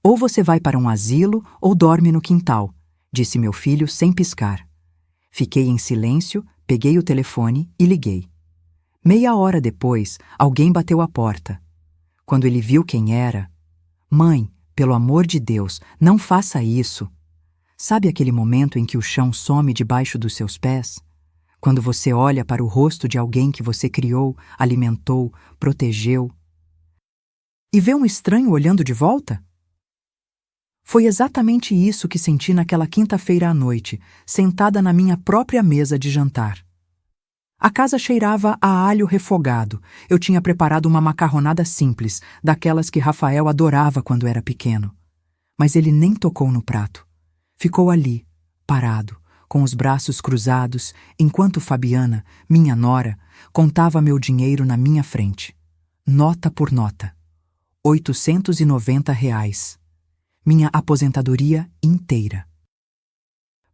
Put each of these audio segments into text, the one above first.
Ou você vai para um asilo ou dorme no quintal, disse meu filho sem piscar. Fiquei em silêncio, peguei o telefone e liguei. Meia hora depois, alguém bateu à porta. Quando ele viu quem era... Mãe, pelo amor de Deus, não faça isso. Sabe aquele momento em que o chão some debaixo dos seus pés? Quando você olha para o rosto de alguém que você criou, alimentou, protegeu, e vê um estranho olhando de volta? Foi exatamente isso que senti naquela quinta-feira à noite, sentada na minha própria mesa de jantar. A casa cheirava a alho refogado. Eu tinha preparado uma macarronada simples, daquelas que Rafael adorava quando era pequeno. Mas ele nem tocou no prato. Ficou ali, parado, com os braços cruzados, enquanto Fabiana, minha nora, contava meu dinheiro na minha frente. Nota por nota. R$ 890. Minha aposentadoria inteira.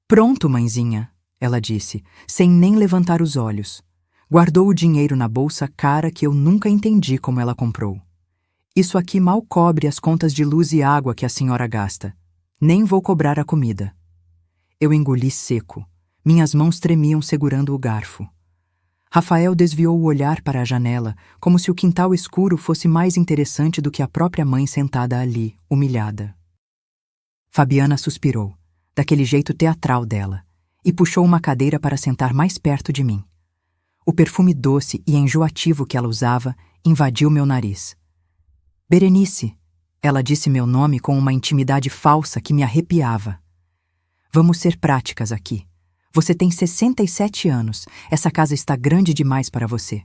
Pronto, mãezinha, ela disse, sem nem levantar os olhos. Guardou o dinheiro na bolsa cara que eu nunca entendi como ela comprou. Isso aqui mal cobre as contas de luz e água que a senhora gasta. Nem vou cobrar a comida. Eu engoli seco. Minhas mãos tremiam segurando o garfo. Rafael desviou o olhar para a janela, como se o quintal escuro fosse mais interessante do que a própria mãe sentada ali, humilhada. Fabiana suspirou, daquele jeito teatral dela, e puxou uma cadeira para sentar mais perto de mim. O perfume doce e enjoativo que ela usava invadiu meu nariz. Berenice, ela disse meu nome com uma intimidade falsa que me arrepiava. Vamos ser práticas aqui. Você tem 67 anos. Essa casa está grande demais para você.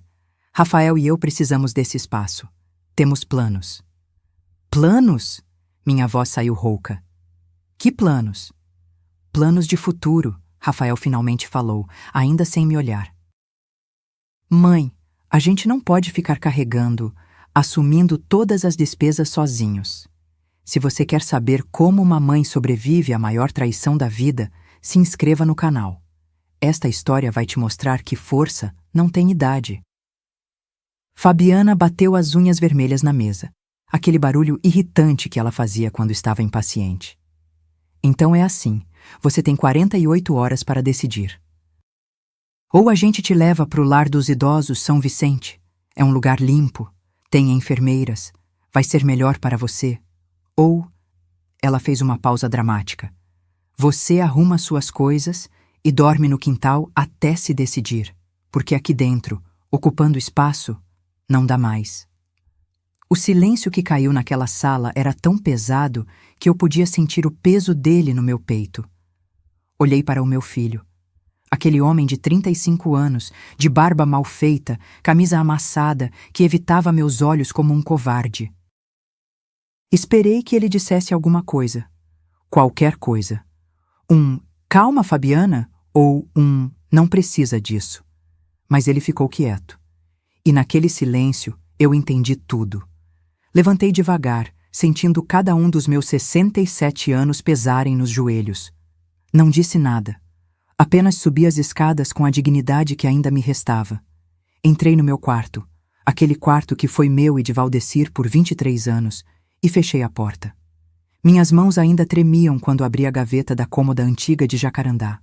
Rafael e eu precisamos desse espaço. Temos planos. Planos? Minha voz saiu rouca. Que planos? Planos de futuro, Rafael finalmente falou, ainda sem me olhar. Mãe, a gente não pode ficar carregando, assumindo todas as despesas sozinhos. Se você quer saber como uma mãe sobrevive à maior traição da vida, se inscreva no canal. Esta história vai te mostrar que força não tem idade. Fabiana bateu as unhas vermelhas na mesa, aquele barulho irritante que ela fazia quando estava impaciente. Então é assim, você tem 48 horas para decidir. Ou a gente te leva para o lar dos idosos São Vicente. É um lugar limpo, tem enfermeiras, vai ser melhor para você. Ou, ela fez uma pausa dramática, você arruma suas coisas e dorme no quintal até se decidir, porque aqui dentro, ocupando espaço, não dá mais. O silêncio que caiu naquela sala era tão pesado que eu podia sentir o peso dele no meu peito. Olhei para o meu filho. Aquele homem de 35 anos, de barba mal feita, camisa amassada, que evitava meus olhos como um covarde. Esperei que ele dissesse alguma coisa. Qualquer coisa. Calma, Fabiana, ou não precisa disso. Mas ele ficou quieto. E naquele silêncio eu entendi tudo. Levantei devagar, sentindo cada um dos meus 67 anos pesarem nos joelhos. Não disse nada. Apenas subi as escadas com a dignidade que ainda me restava. Entrei no meu quarto, aquele quarto que foi meu e de Valdecir por 23 anos, e fechei a porta. Minhas mãos ainda tremiam quando abri a gaveta da cômoda antiga de Jacarandá.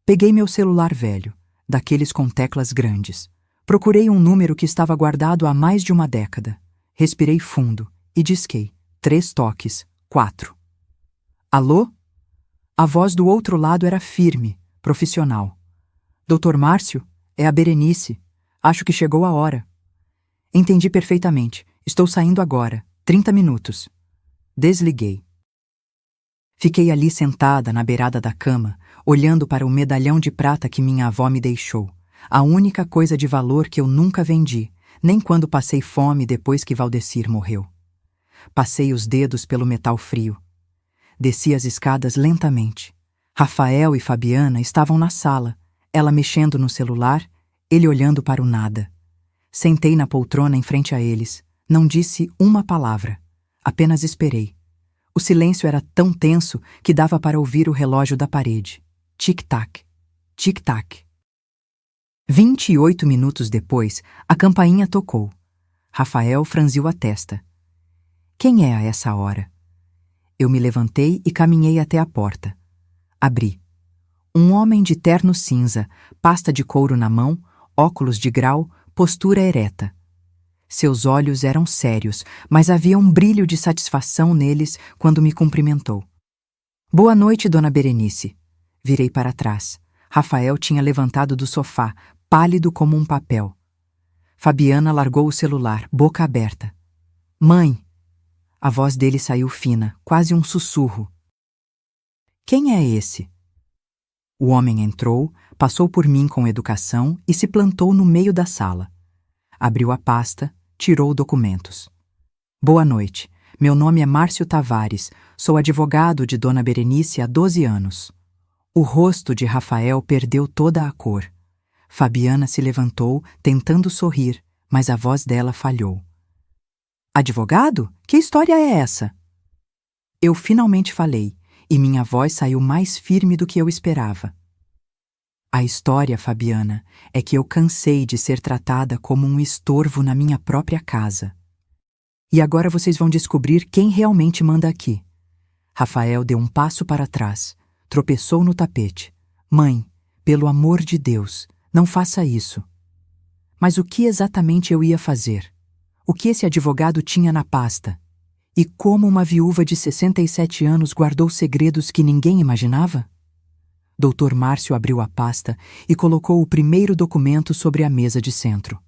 Peguei meu celular velho, daqueles com teclas grandes. Procurei um número que estava guardado há mais de uma década. Respirei fundo e disquei. 3 toques, 4. Alô? A voz do outro lado era firme, profissional. Doutor Márcio, é a Berenice. Acho que chegou a hora. Entendi perfeitamente. Estou saindo agora. 30 minutos. Desliguei. Fiquei ali sentada na beirada da cama, olhando para o medalhão de prata que minha avó me deixou. A única coisa de valor que eu nunca vendi, nem quando passei fome depois que Valdecir morreu. Passei os dedos pelo metal frio. Desci as escadas lentamente. Rafael e Fabiana estavam na sala, ela mexendo no celular, ele olhando para o nada. Sentei na poltrona em frente a eles. Não disse uma palavra. Apenas esperei. O silêncio era tão tenso que dava para ouvir o relógio da parede. Tic-tac, tic-tac. 28 minutos depois, a campainha tocou. Rafael franziu a testa. Quem é a essa hora? Eu me levantei e caminhei até a porta. Abri. Um homem de terno cinza, pasta de couro na mão, óculos de grau, postura ereta. Seus olhos eram sérios, mas havia um brilho de satisfação neles quando me cumprimentou. Boa noite, dona Berenice. Virei para trás. Rafael tinha levantado do sofá, pálido como um papel. Fabiana largou o celular, boca aberta. Mãe! A voz dele saiu fina, quase um sussurro. Quem é esse? O homem entrou, passou por mim com educação e se plantou no meio da sala. Abriu a pasta, tirou documentos. Boa noite. Meu nome é Márcio Tavares. Sou advogado de dona Berenice há 12 anos. O rosto de Rafael perdeu toda a cor. Fabiana se levantou, tentando sorrir, mas a voz dela falhou. Advogado? Que história é essa? Eu finalmente falei, e minha voz saiu mais firme do que eu esperava. A história, Fabiana, é que eu cansei de ser tratada como um estorvo na minha própria casa. E agora vocês vão descobrir quem realmente manda aqui. Rafael deu um passo para trás, tropeçou no tapete. Mãe, pelo amor de Deus, não faça isso. Mas o que exatamente eu ia fazer? O que esse advogado tinha na pasta? E como uma viúva de 67 anos guardou segredos que ninguém imaginava? Dr. Márcio abriu a pasta e colocou o primeiro documento sobre a mesa de centro.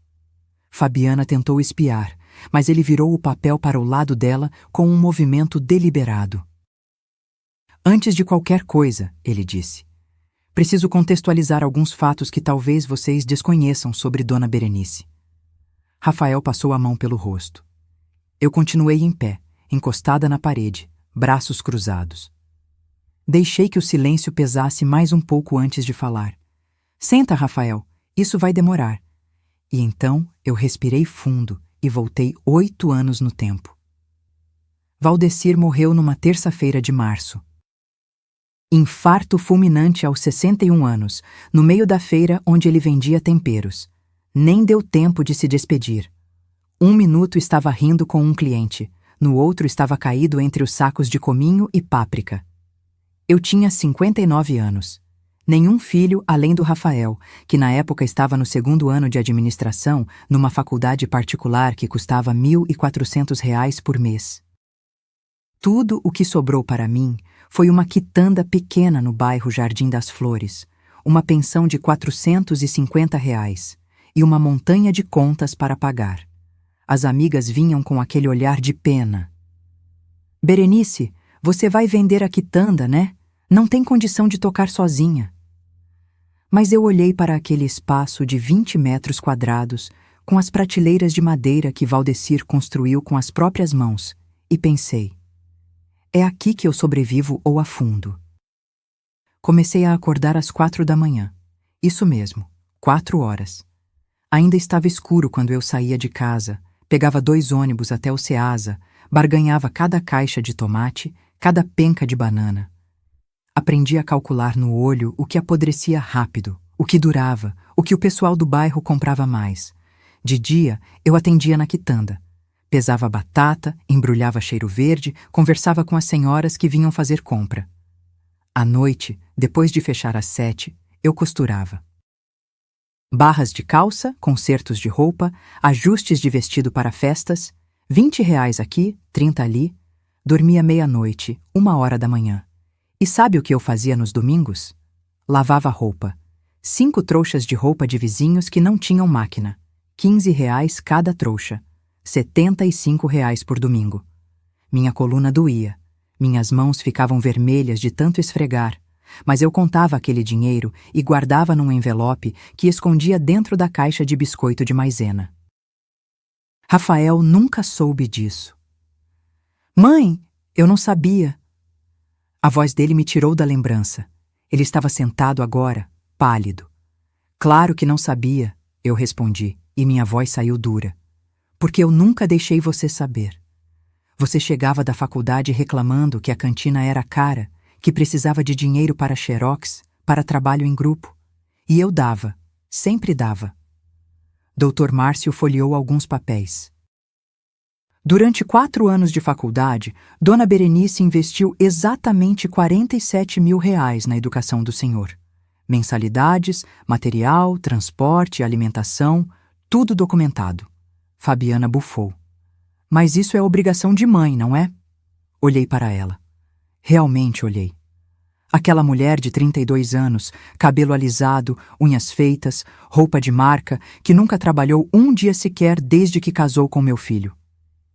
Fabiana tentou espiar, mas ele virou o papel para o lado dela com um movimento deliberado. Antes de qualquer coisa, ele disse, preciso contextualizar alguns fatos que talvez vocês desconheçam sobre Dona Berenice. Rafael passou a mão pelo rosto. Eu continuei em pé, encostada na parede, braços cruzados. Deixei que o silêncio pesasse mais um pouco antes de falar. Senta, Rafael, isso vai demorar. E então eu respirei fundo e voltei 8 anos no tempo. Valdecir morreu numa terça-feira de março. Infarto fulminante aos 61 anos, no meio da feira onde ele vendia temperos. Nem deu tempo de se despedir. 1 minuto estava rindo com um cliente, no outro estava caído entre os sacos de cominho e páprica. Eu tinha 59 anos. Nenhum filho além do Rafael, que na época estava no 2º ano de administração numa faculdade particular que custava R$ 1.400 por mês. Tudo o que sobrou para mim foi uma quitanda pequena no bairro Jardim das Flores, uma pensão de R$ 450 e uma montanha de contas para pagar. As amigas vinham com aquele olhar de pena. Berenice, você vai vender a quitanda, né? Não tem condição de tocar sozinha. Mas eu olhei para aquele espaço de 20 metros quadrados, com as prateleiras de madeira que Valdecir construiu com as próprias mãos, e pensei, é aqui que eu sobrevivo ou afundo. Comecei a acordar às 4 da manhã. Isso mesmo, 4 horas. Ainda estava escuro quando eu saía de casa, pegava 2 ônibus até o Ceasa, barganhava cada caixa de tomate, cada penca de banana. Aprendi a calcular no olho o que apodrecia rápido, o que durava, o que o pessoal do bairro comprava mais. De dia, eu atendia na quitanda. Pesava batata, embrulhava cheiro verde, conversava com as senhoras que vinham fazer compra. À noite, depois de fechar às 7, eu costurava. Barras de calça, consertos de roupa, ajustes de vestido para festas, R$ 20 aqui, 30 ali. Dormia meia-noite, 1 da manhã. E sabe o que eu fazia nos domingos? Lavava roupa. 5 trouxas de roupa de vizinhos que não tinham máquina. R$ 15 cada trouxa. R$ 75 por domingo. Minha coluna doía. Minhas mãos ficavam vermelhas de tanto esfregar. Mas eu contava aquele dinheiro e guardava num envelope que escondia dentro da caixa de biscoito de maisena. Rafael nunca soube disso. Mãe, eu não sabia. A voz dele me tirou da lembrança. Ele estava sentado agora, pálido. Claro que não sabia, eu respondi, e minha voz saiu dura. Porque eu nunca deixei você saber. Você chegava da faculdade reclamando que a cantina era cara, que precisava de dinheiro para xerox, para trabalho em grupo. E eu dava, sempre dava. Dr. Márcio folheou alguns papéis. Durante 4 anos de faculdade, Dona Berenice investiu exatamente R$ 47.000 na educação do senhor. Mensalidades, material, transporte, alimentação, tudo documentado. Fabiana bufou. Mas isso é obrigação de mãe, não é? Olhei para ela. Realmente olhei. Aquela mulher de 32 anos, cabelo alisado, unhas feitas, roupa de marca, que nunca trabalhou um dia sequer desde que casou com meu filho.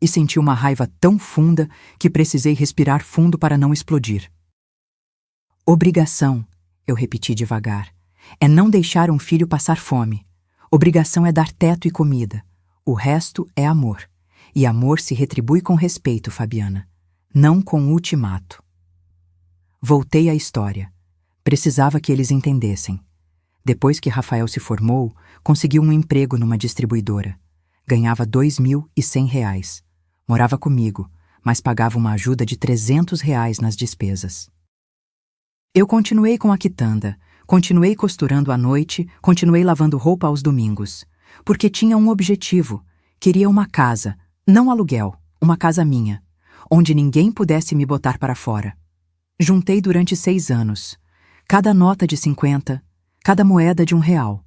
E senti uma raiva tão funda que precisei respirar fundo para não explodir. Obrigação, eu repeti devagar, é não deixar um filho passar fome. Obrigação é dar teto e comida. O resto é amor. E amor se retribui com respeito, Fabiana, não com ultimato. Voltei à história. Precisava que eles entendessem. Depois que Rafael se formou, conseguiu um emprego numa distribuidora. Ganhava R$ 2.100. Morava comigo, mas pagava uma ajuda de R$ 300 nas despesas. Eu continuei com a quitanda, continuei costurando à noite, continuei lavando roupa aos domingos, porque tinha um objetivo. Queria uma casa, não aluguel, uma casa minha, onde ninguém pudesse me botar para fora. Juntei durante 6 anos, cada nota de 50, cada moeda de R$ 1.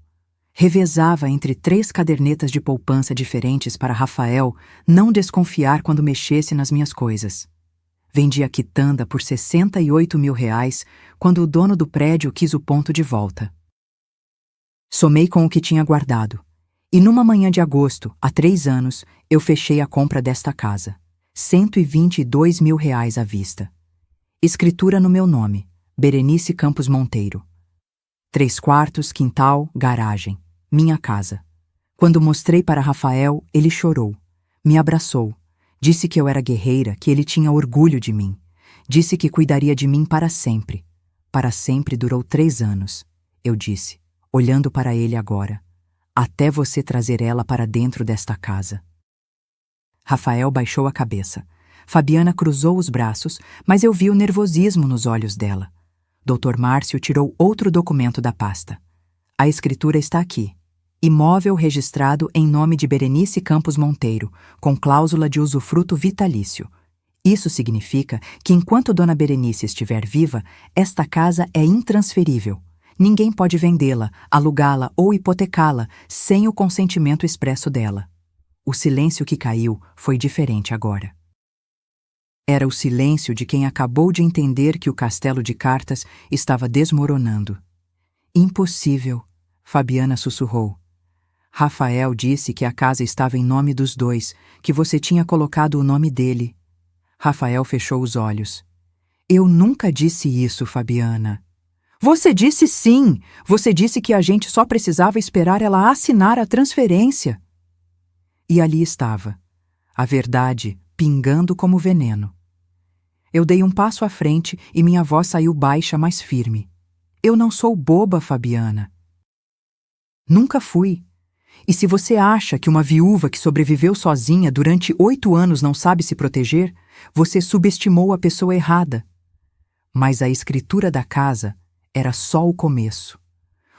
Revezava entre 3 cadernetas de poupança diferentes para Rafael não desconfiar quando mexesse nas minhas coisas. Vendi a quitanda por R$ 68.000 quando o dono do prédio quis o ponto de volta. Somei com o que tinha guardado. E numa manhã de agosto, há 3 anos, eu fechei a compra desta casa. R$ 122.000 à vista. Escritura no meu nome, Berenice Campos Monteiro. 3 quartos, quintal, garagem. Minha casa. Quando mostrei para Rafael, ele chorou. Me abraçou. Disse que eu era guerreira, que ele tinha orgulho de mim. Disse que cuidaria de mim para sempre. Para sempre durou 3 anos. Eu disse, olhando para ele agora. Até você trazer ela para dentro desta casa. Rafael baixou a cabeça. Fabiana cruzou os braços, mas eu vi o nervosismo nos olhos dela. Dr. Márcio tirou outro documento da pasta. A escritura está aqui. Imóvel registrado em nome de Berenice Campos Monteiro, com cláusula de usufruto vitalício. Isso significa que enquanto Dona Berenice estiver viva, esta casa é intransferível. Ninguém pode vendê-la, alugá-la ou hipotecá-la sem o consentimento expresso dela. O silêncio que caiu foi diferente agora. Era o silêncio de quem acabou de entender que o castelo de cartas estava desmoronando. Impossível, Fabiana sussurrou. Rafael disse que a casa estava em nome dos dois, que você tinha colocado o nome dele. Rafael fechou os olhos. Eu nunca disse isso, Fabiana. Você disse sim! Você disse que a gente só precisava esperar ela assinar a transferência. E ali estava, a verdade pingando como veneno. Eu dei um passo à frente e minha voz saiu baixa, mas firme. Eu não sou boba, Fabiana. Nunca fui. E se você acha que uma viúva que sobreviveu sozinha durante 8 anos não sabe se proteger, você subestimou a pessoa errada. Mas a escritura da casa era só o começo.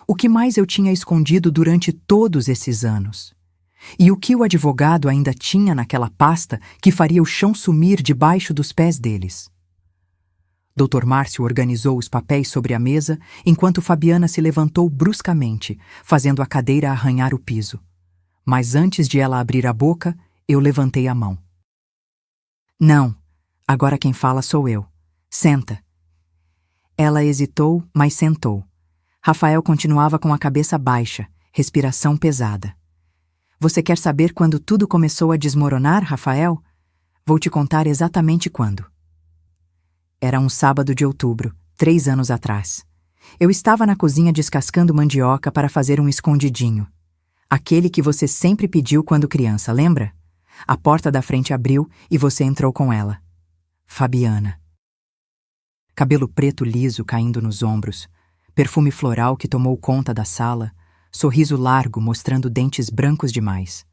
O que mais eu tinha escondido durante todos esses anos? E o que o advogado ainda tinha naquela pasta que faria o chão sumir debaixo dos pés deles? Dr. Márcio organizou os papéis sobre a mesa enquanto Fabiana se levantou bruscamente, fazendo a cadeira arranhar o piso. Mas antes de ela abrir a boca, eu levantei a mão. Não, agora quem fala sou eu. Senta. Ela hesitou, mas sentou. Rafael continuava com a cabeça baixa, respiração pesada. Você quer saber quando tudo começou a desmoronar, Rafael? Vou te contar exatamente quando. Era um sábado de outubro, 3 anos atrás. Eu estava na cozinha descascando mandioca para fazer um escondidinho. Aquele que você sempre pediu quando criança, lembra? A porta da frente abriu e você entrou com ela. Fabiana. Cabelo preto liso caindo nos ombros, perfume floral que tomou conta da sala, sorriso largo mostrando dentes brancos demais.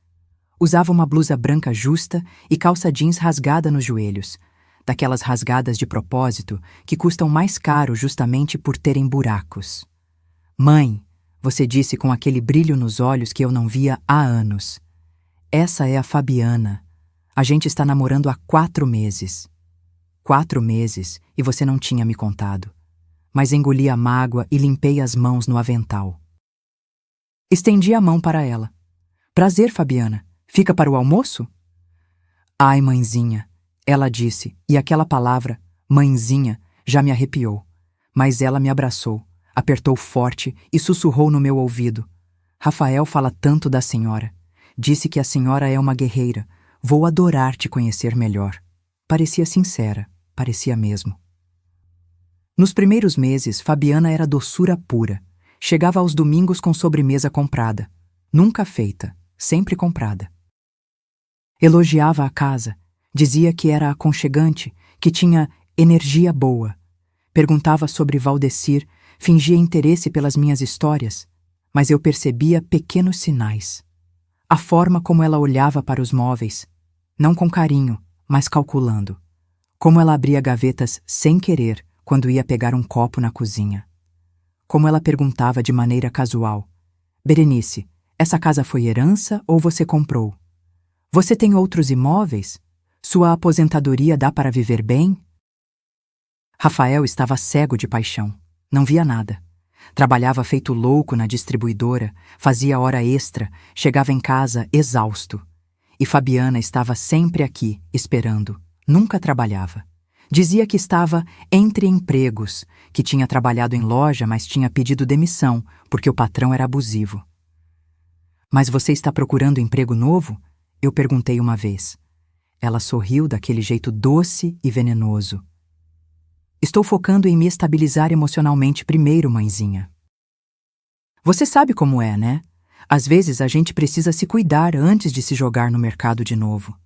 Usava uma blusa branca justa e calça jeans rasgada nos joelhos, daquelas rasgadas de propósito que custam mais caro justamente por terem buracos. Mãe, você disse com aquele brilho nos olhos que eu não via há anos. Essa é a Fabiana, A gente está namorando há 4 meses. 4 meses e você não tinha me contado. Mas engoli a mágoa e limpei as mãos no avental. Estendi a mão para ela. Prazer, Fabiana. Fica para o almoço? Ai, mãezinha, ela disse, e aquela palavra, mãezinha, já me arrepiou. Mas ela me abraçou, apertou forte e sussurrou no meu ouvido. Rafael fala tanto da senhora. Disse que a senhora é uma guerreira. Vou adorar te conhecer melhor. Parecia sincera, parecia mesmo. Nos primeiros meses, Fabiana era doçura pura. Chegava aos domingos com sobremesa comprada. Nunca feita, sempre comprada. Elogiava a casa, dizia que era aconchegante, que tinha energia boa. Perguntava sobre Valdecir, fingia interesse pelas minhas histórias, mas eu percebia pequenos sinais. A forma como ela olhava para os móveis, não com carinho, mas calculando. Como ela abria gavetas sem querer quando ia pegar um copo na cozinha. Como ela perguntava de maneira casual: Berenice, essa casa foi herança ou você comprou? Você tem outros imóveis? Sua aposentadoria dá para viver bem? Rafael estava cego de paixão. Não via nada. Trabalhava feito louco na distribuidora, fazia hora extra, chegava em casa exausto. E Fabiana estava sempre aqui, esperando. Nunca trabalhava. Dizia que estava entre empregos, que tinha trabalhado em loja, mas tinha pedido demissão, porque o patrão era abusivo. Mas você está procurando emprego novo? Eu perguntei uma vez. Ela sorriu daquele jeito doce e venenoso. Estou focando em me estabilizar emocionalmente primeiro, mãezinha. Você sabe como é, né? Às vezes a gente precisa se cuidar antes de se jogar no mercado de novo.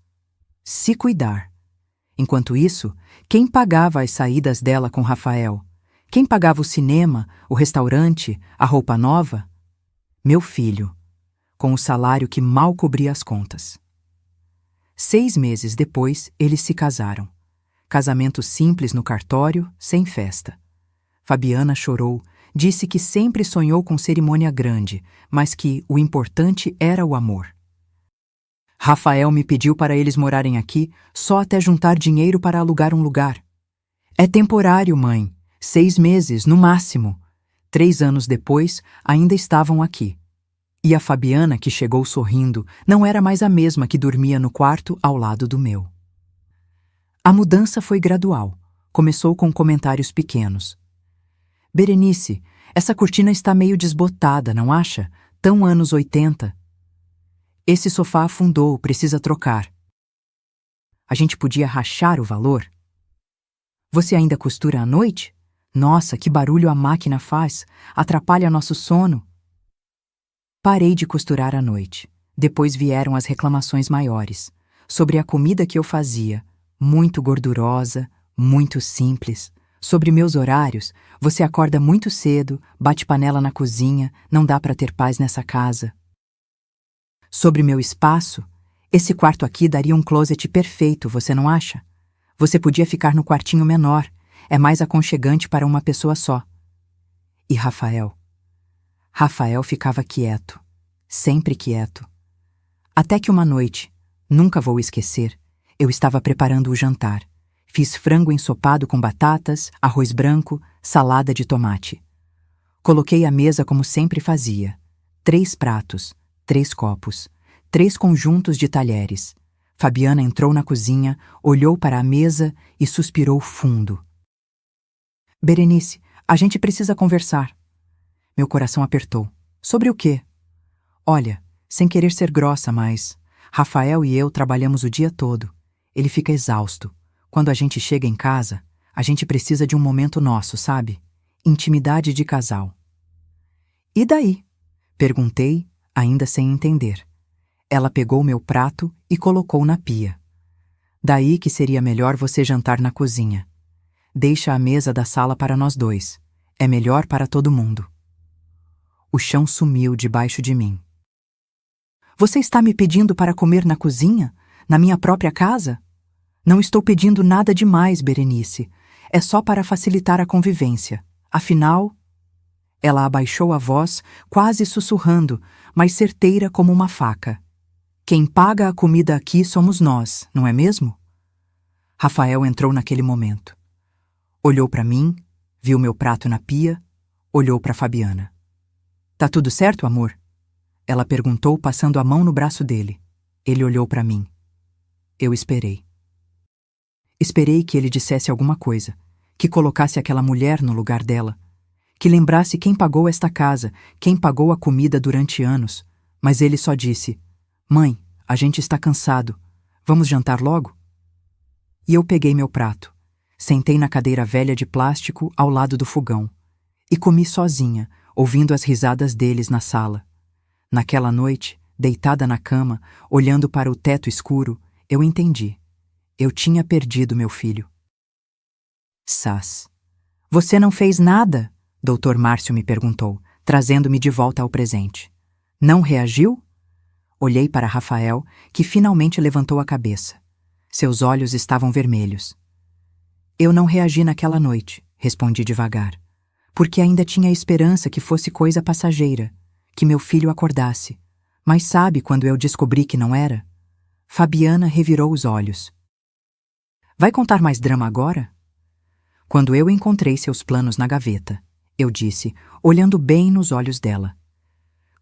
Se cuidar. Enquanto isso, quem pagava as saídas dela com Rafael? Quem pagava o cinema, o restaurante, a roupa nova? Meu filho, com o salário que mal cobria as contas. 6 meses depois, eles se casaram. Casamento simples no cartório, sem festa. Fabiana chorou, disse que sempre sonhou com cerimônia grande, mas que o importante era o amor. Rafael me pediu para eles morarem aqui só até juntar dinheiro para alugar um lugar. É temporário, mãe. 6 meses, no máximo. 3 anos depois, ainda estavam aqui. E a Fabiana, que chegou sorrindo, não era mais a mesma que dormia no quarto ao lado do meu. A mudança foi gradual. Começou com comentários pequenos. Berenice, essa cortina está meio desbotada, não acha? Tão anos 80. Esse sofá afundou, precisa trocar. A gente podia rachar o valor? Você ainda costura à noite? Nossa, que barulho a máquina faz! Atrapalha nosso sono. Parei de costurar à noite. Depois vieram as reclamações maiores. Sobre a comida que eu fazia, muito gordurosa, muito simples. Sobre meus horários, você acorda muito cedo, bate panela na cozinha, não dá para ter paz nessa casa. Sobre meu espaço, esse quarto aqui daria um closet perfeito, você não acha? Você podia ficar no quartinho menor, é mais aconchegante para uma pessoa só. E Rafael? Rafael ficava quieto, sempre quieto. Até que uma noite, nunca vou esquecer, eu estava preparando o jantar. Fiz frango ensopado com batatas, arroz branco, salada de tomate. Coloquei a mesa como sempre fazia. 3 pratos, 3 copos, 3 conjuntos de talheres. Fabiana entrou na cozinha, olhou para a mesa e suspirou fundo. Berenice, a gente precisa conversar. Meu coração apertou. Sobre o quê? Olha, sem querer ser grossa, mas Rafael e eu trabalhamos o dia todo. Ele fica exausto. Quando a gente chega em casa, a gente precisa de um momento nosso, sabe? Intimidade de casal. E daí? Perguntei, ainda sem entender. Ela pegou meu prato e colocou na pia. Daí que seria melhor você jantar na cozinha. Deixa a mesa da sala para nós 2. É melhor para todo mundo. O chão sumiu debaixo de mim. Você está me pedindo para comer na cozinha? Na minha própria casa? Não estou pedindo nada demais, Berenice. É só para facilitar a convivência. Afinal... Ela abaixou a voz, quase sussurrando, mas certeira como uma faca. Quem paga a comida aqui somos nós, não é mesmo? Rafael entrou naquele momento. Olhou para mim, viu meu prato na pia, olhou para Fabiana. Tá tudo certo, amor? Ela perguntou, passando a mão no braço dele. Ele olhou para mim. Eu esperei. Esperei que ele dissesse alguma coisa, que colocasse aquela mulher no lugar dela, que lembrasse quem pagou esta casa, quem pagou a comida durante anos, mas ele só disse: Mãe, a gente está cansado. Vamos jantar logo? E eu peguei meu prato, sentei na cadeira velha de plástico ao lado do fogão e comi sozinha, ouvindo as risadas deles na sala. Naquela noite, deitada na cama, olhando para o teto escuro, eu entendi. Eu tinha perdido meu filho. Sás. Você não fez nada? Dr. Márcio me perguntou, trazendo-me de volta ao presente. Não reagiu? Olhei para Rafael, que finalmente levantou a cabeça. Seus olhos estavam vermelhos. Eu não reagi naquela noite, respondi devagar, porque ainda tinha esperança que fosse coisa passageira, que meu filho acordasse. Mas sabe quando eu descobri que não era? Fabiana revirou os olhos. Vai contar mais drama agora? Quando eu encontrei seus planos na gaveta, eu disse, olhando bem nos olhos dela.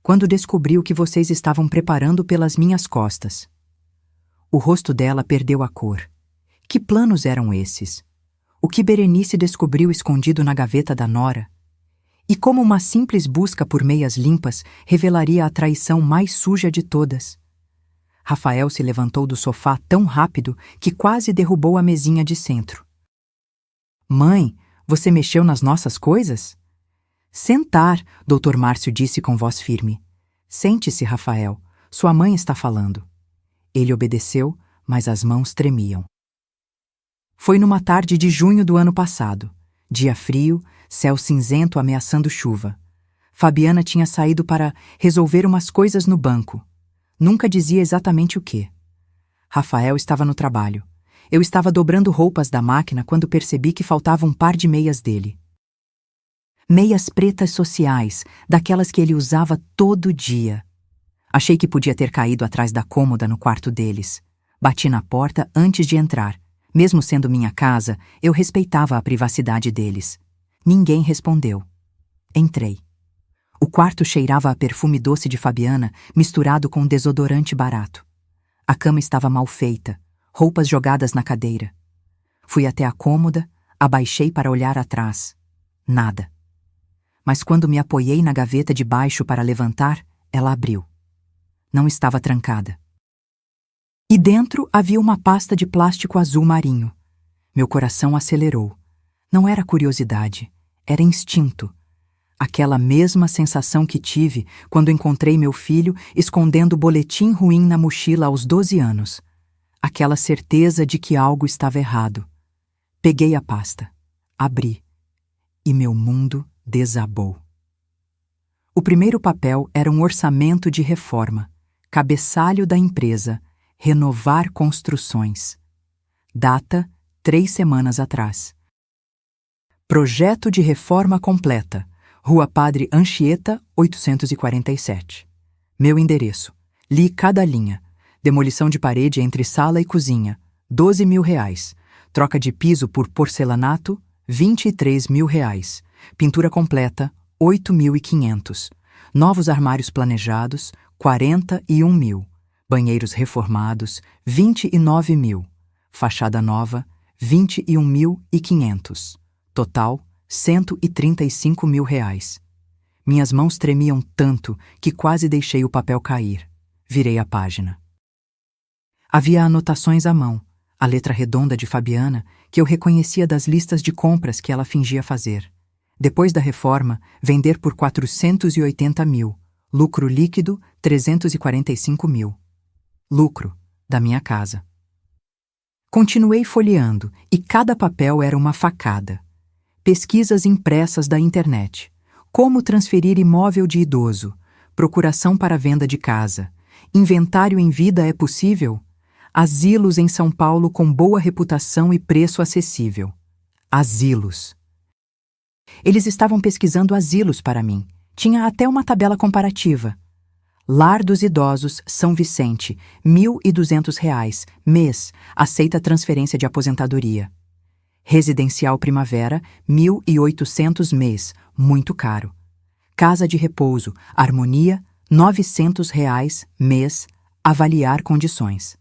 Quando descobri o que vocês estavam preparando pelas minhas costas. O rosto dela perdeu a cor. Que planos eram esses? O que Berenice descobriu escondido na gaveta da nora? E como uma simples busca por meias limpas revelaria a traição mais suja de todas? Rafael se levantou do sofá tão rápido que quase derrubou a mesinha de centro. Mãe, você mexeu nas nossas coisas? Sentar, Dr. Márcio disse com voz firme. Sente-se, Rafael. Sua mãe está falando. Ele obedeceu, mas as mãos tremiam. Foi numa tarde de junho do ano passado. Dia frio, céu cinzento ameaçando chuva. Fabiana tinha saído para resolver umas coisas no banco. Nunca dizia exatamente o quê. Rafael estava no trabalho. Eu estava dobrando roupas da máquina quando percebi que faltava um par de meias dele. Meias pretas sociais, daquelas que ele usava todo dia. Achei que podia ter caído atrás da cômoda no quarto deles. Bati na porta antes de entrar. Mesmo sendo minha casa, eu respeitava a privacidade deles. Ninguém respondeu. Entrei. O quarto cheirava a perfume doce de Fabiana, misturado com desodorante barato. A cama estava mal feita, roupas jogadas na cadeira. Fui até a cômoda, abaixei para olhar atrás. Nada. Mas quando me apoiei na gaveta de baixo para levantar, ela abriu. Não estava trancada. E dentro havia uma pasta de plástico azul marinho. Meu coração acelerou. Não era curiosidade, era instinto. Aquela mesma sensação que tive quando encontrei meu filho escondendo o boletim ruim na mochila aos 12 anos. Aquela certeza de que algo estava errado. Peguei a pasta, abri, e meu mundo desabou. O primeiro papel era um orçamento de reforma. Cabeçalho da empresa, Renovar Construções. Data, 3 semanas atrás. Projeto de reforma completa. Rua Padre Anchieta, 847. Meu endereço. Li cada linha. Demolição de parede entre sala e cozinha, R$12.000. Troca de piso por porcelanato, R$23.000. Pintura completa, 8.500. Novos armários planejados, 41.000. Banheiros reformados, 29.000. Fachada nova, 21.500. Total, R$135.000. Minhas mãos tremiam tanto que quase deixei o papel cair. Virei a página. Havia anotações à mão, a letra redonda de Fabiana, que eu reconhecia das listas de compras que ela fingia fazer. Depois da reforma, vender por 480.000. Lucro líquido, 345.000. Lucro, da minha casa. Continuei folheando, e cada papel era uma facada. Pesquisas impressas da internet. Como transferir imóvel de idoso. Procuração para venda de casa. Inventário em vida é possível? Asilos em São Paulo com boa reputação e preço acessível. Asilos. Eles estavam pesquisando asilos para mim. Tinha até uma tabela comparativa. Lar dos Idosos, São Vicente, R$ 1.200, mês, aceita transferência de aposentadoria. Residencial Primavera, 1.800 mês, muito caro. Casa de Repouso, Harmonia, R$ 900 mês, avaliar condições.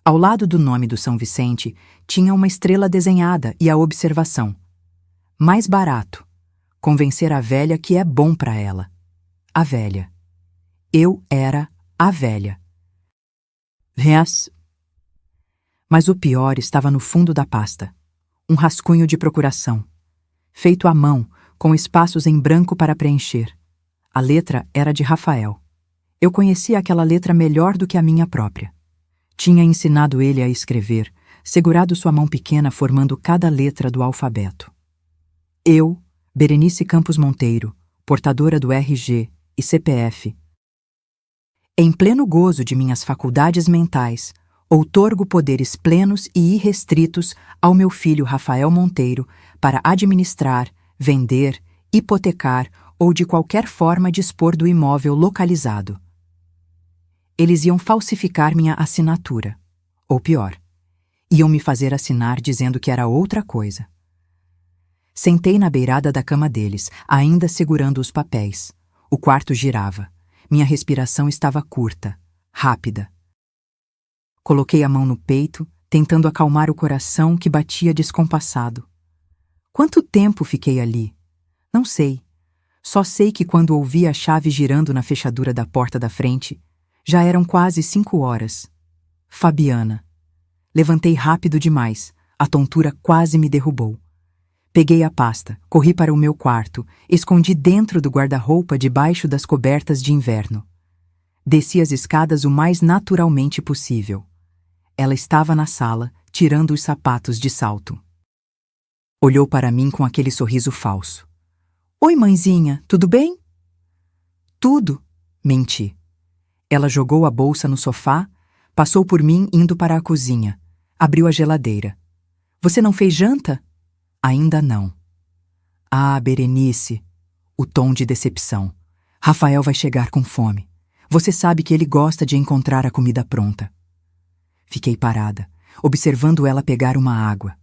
Ao lado do nome do São Vicente, tinha uma estrela desenhada e a observação: mais barato. Convencer a velha que é bom para ela. A velha. Eu era a velha. Mas o pior estava no fundo da pasta. Um rascunho de procuração. Feito à mão, com espaços em branco para preencher. A letra era de Rafael. Eu conhecia aquela letra melhor do que a minha própria. Tinha ensinado ele a escrever, segurado sua mão pequena formando cada letra do alfabeto. Eu, Berenice Campos Monteiro, portadora do RG e CPF, em pleno gozo de minhas faculdades mentais, outorgo poderes plenos e irrestritos ao meu filho Rafael Monteiro para administrar, vender, hipotecar ou de qualquer forma dispor do imóvel localizado. Eles iam falsificar minha assinatura. Ou pior, iam me fazer assinar dizendo que era outra coisa. Sentei na beirada da cama deles, ainda segurando os papéis. O quarto girava. Minha respiração estava curta, rápida. Coloquei a mão no peito, tentando acalmar o coração que batia descompassado. Quanto tempo fiquei ali? Não sei. Só sei que quando ouvi a chave girando na fechadura da porta da frente, já eram quase 5 horas. Fabiana. Levantei rápido demais. A tontura quase me derrubou. Peguei a pasta, corri para o meu quarto, escondi dentro do guarda-roupa debaixo das cobertas de inverno. Desci as escadas o mais naturalmente possível. Ela estava na sala, tirando os sapatos de salto. Olhou para mim com aquele sorriso falso. Oi, mãezinha, tudo bem? Tudo, menti. Ela jogou a bolsa no sofá, passou por mim indo para a cozinha, abriu a geladeira. Você não fez janta? Ainda não. Ah, Berenice, o tom de decepção. Rafael vai chegar com fome. Você sabe que ele gosta de encontrar a comida pronta. Fiquei parada, observando ela pegar uma água.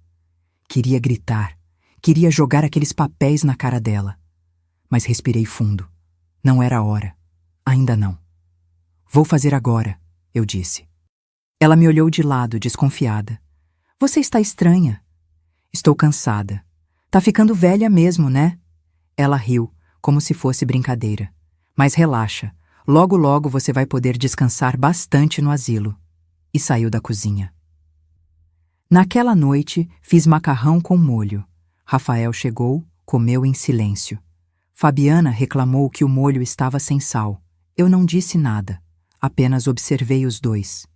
Queria gritar, queria jogar aqueles papéis na cara dela. Mas respirei fundo. Não era a hora. Ainda não. Vou fazer agora, eu disse. Ela me olhou de lado, desconfiada. Você está estranha. Estou cansada. Tá ficando velha mesmo, né? Ela riu, como se fosse brincadeira. Mas relaxa, logo logo você vai poder descansar bastante no asilo. E saiu da cozinha. Naquela noite, fiz macarrão com molho. Rafael chegou, comeu em silêncio. Fabiana reclamou que o molho estava sem sal. Eu não disse nada, apenas observei os dois.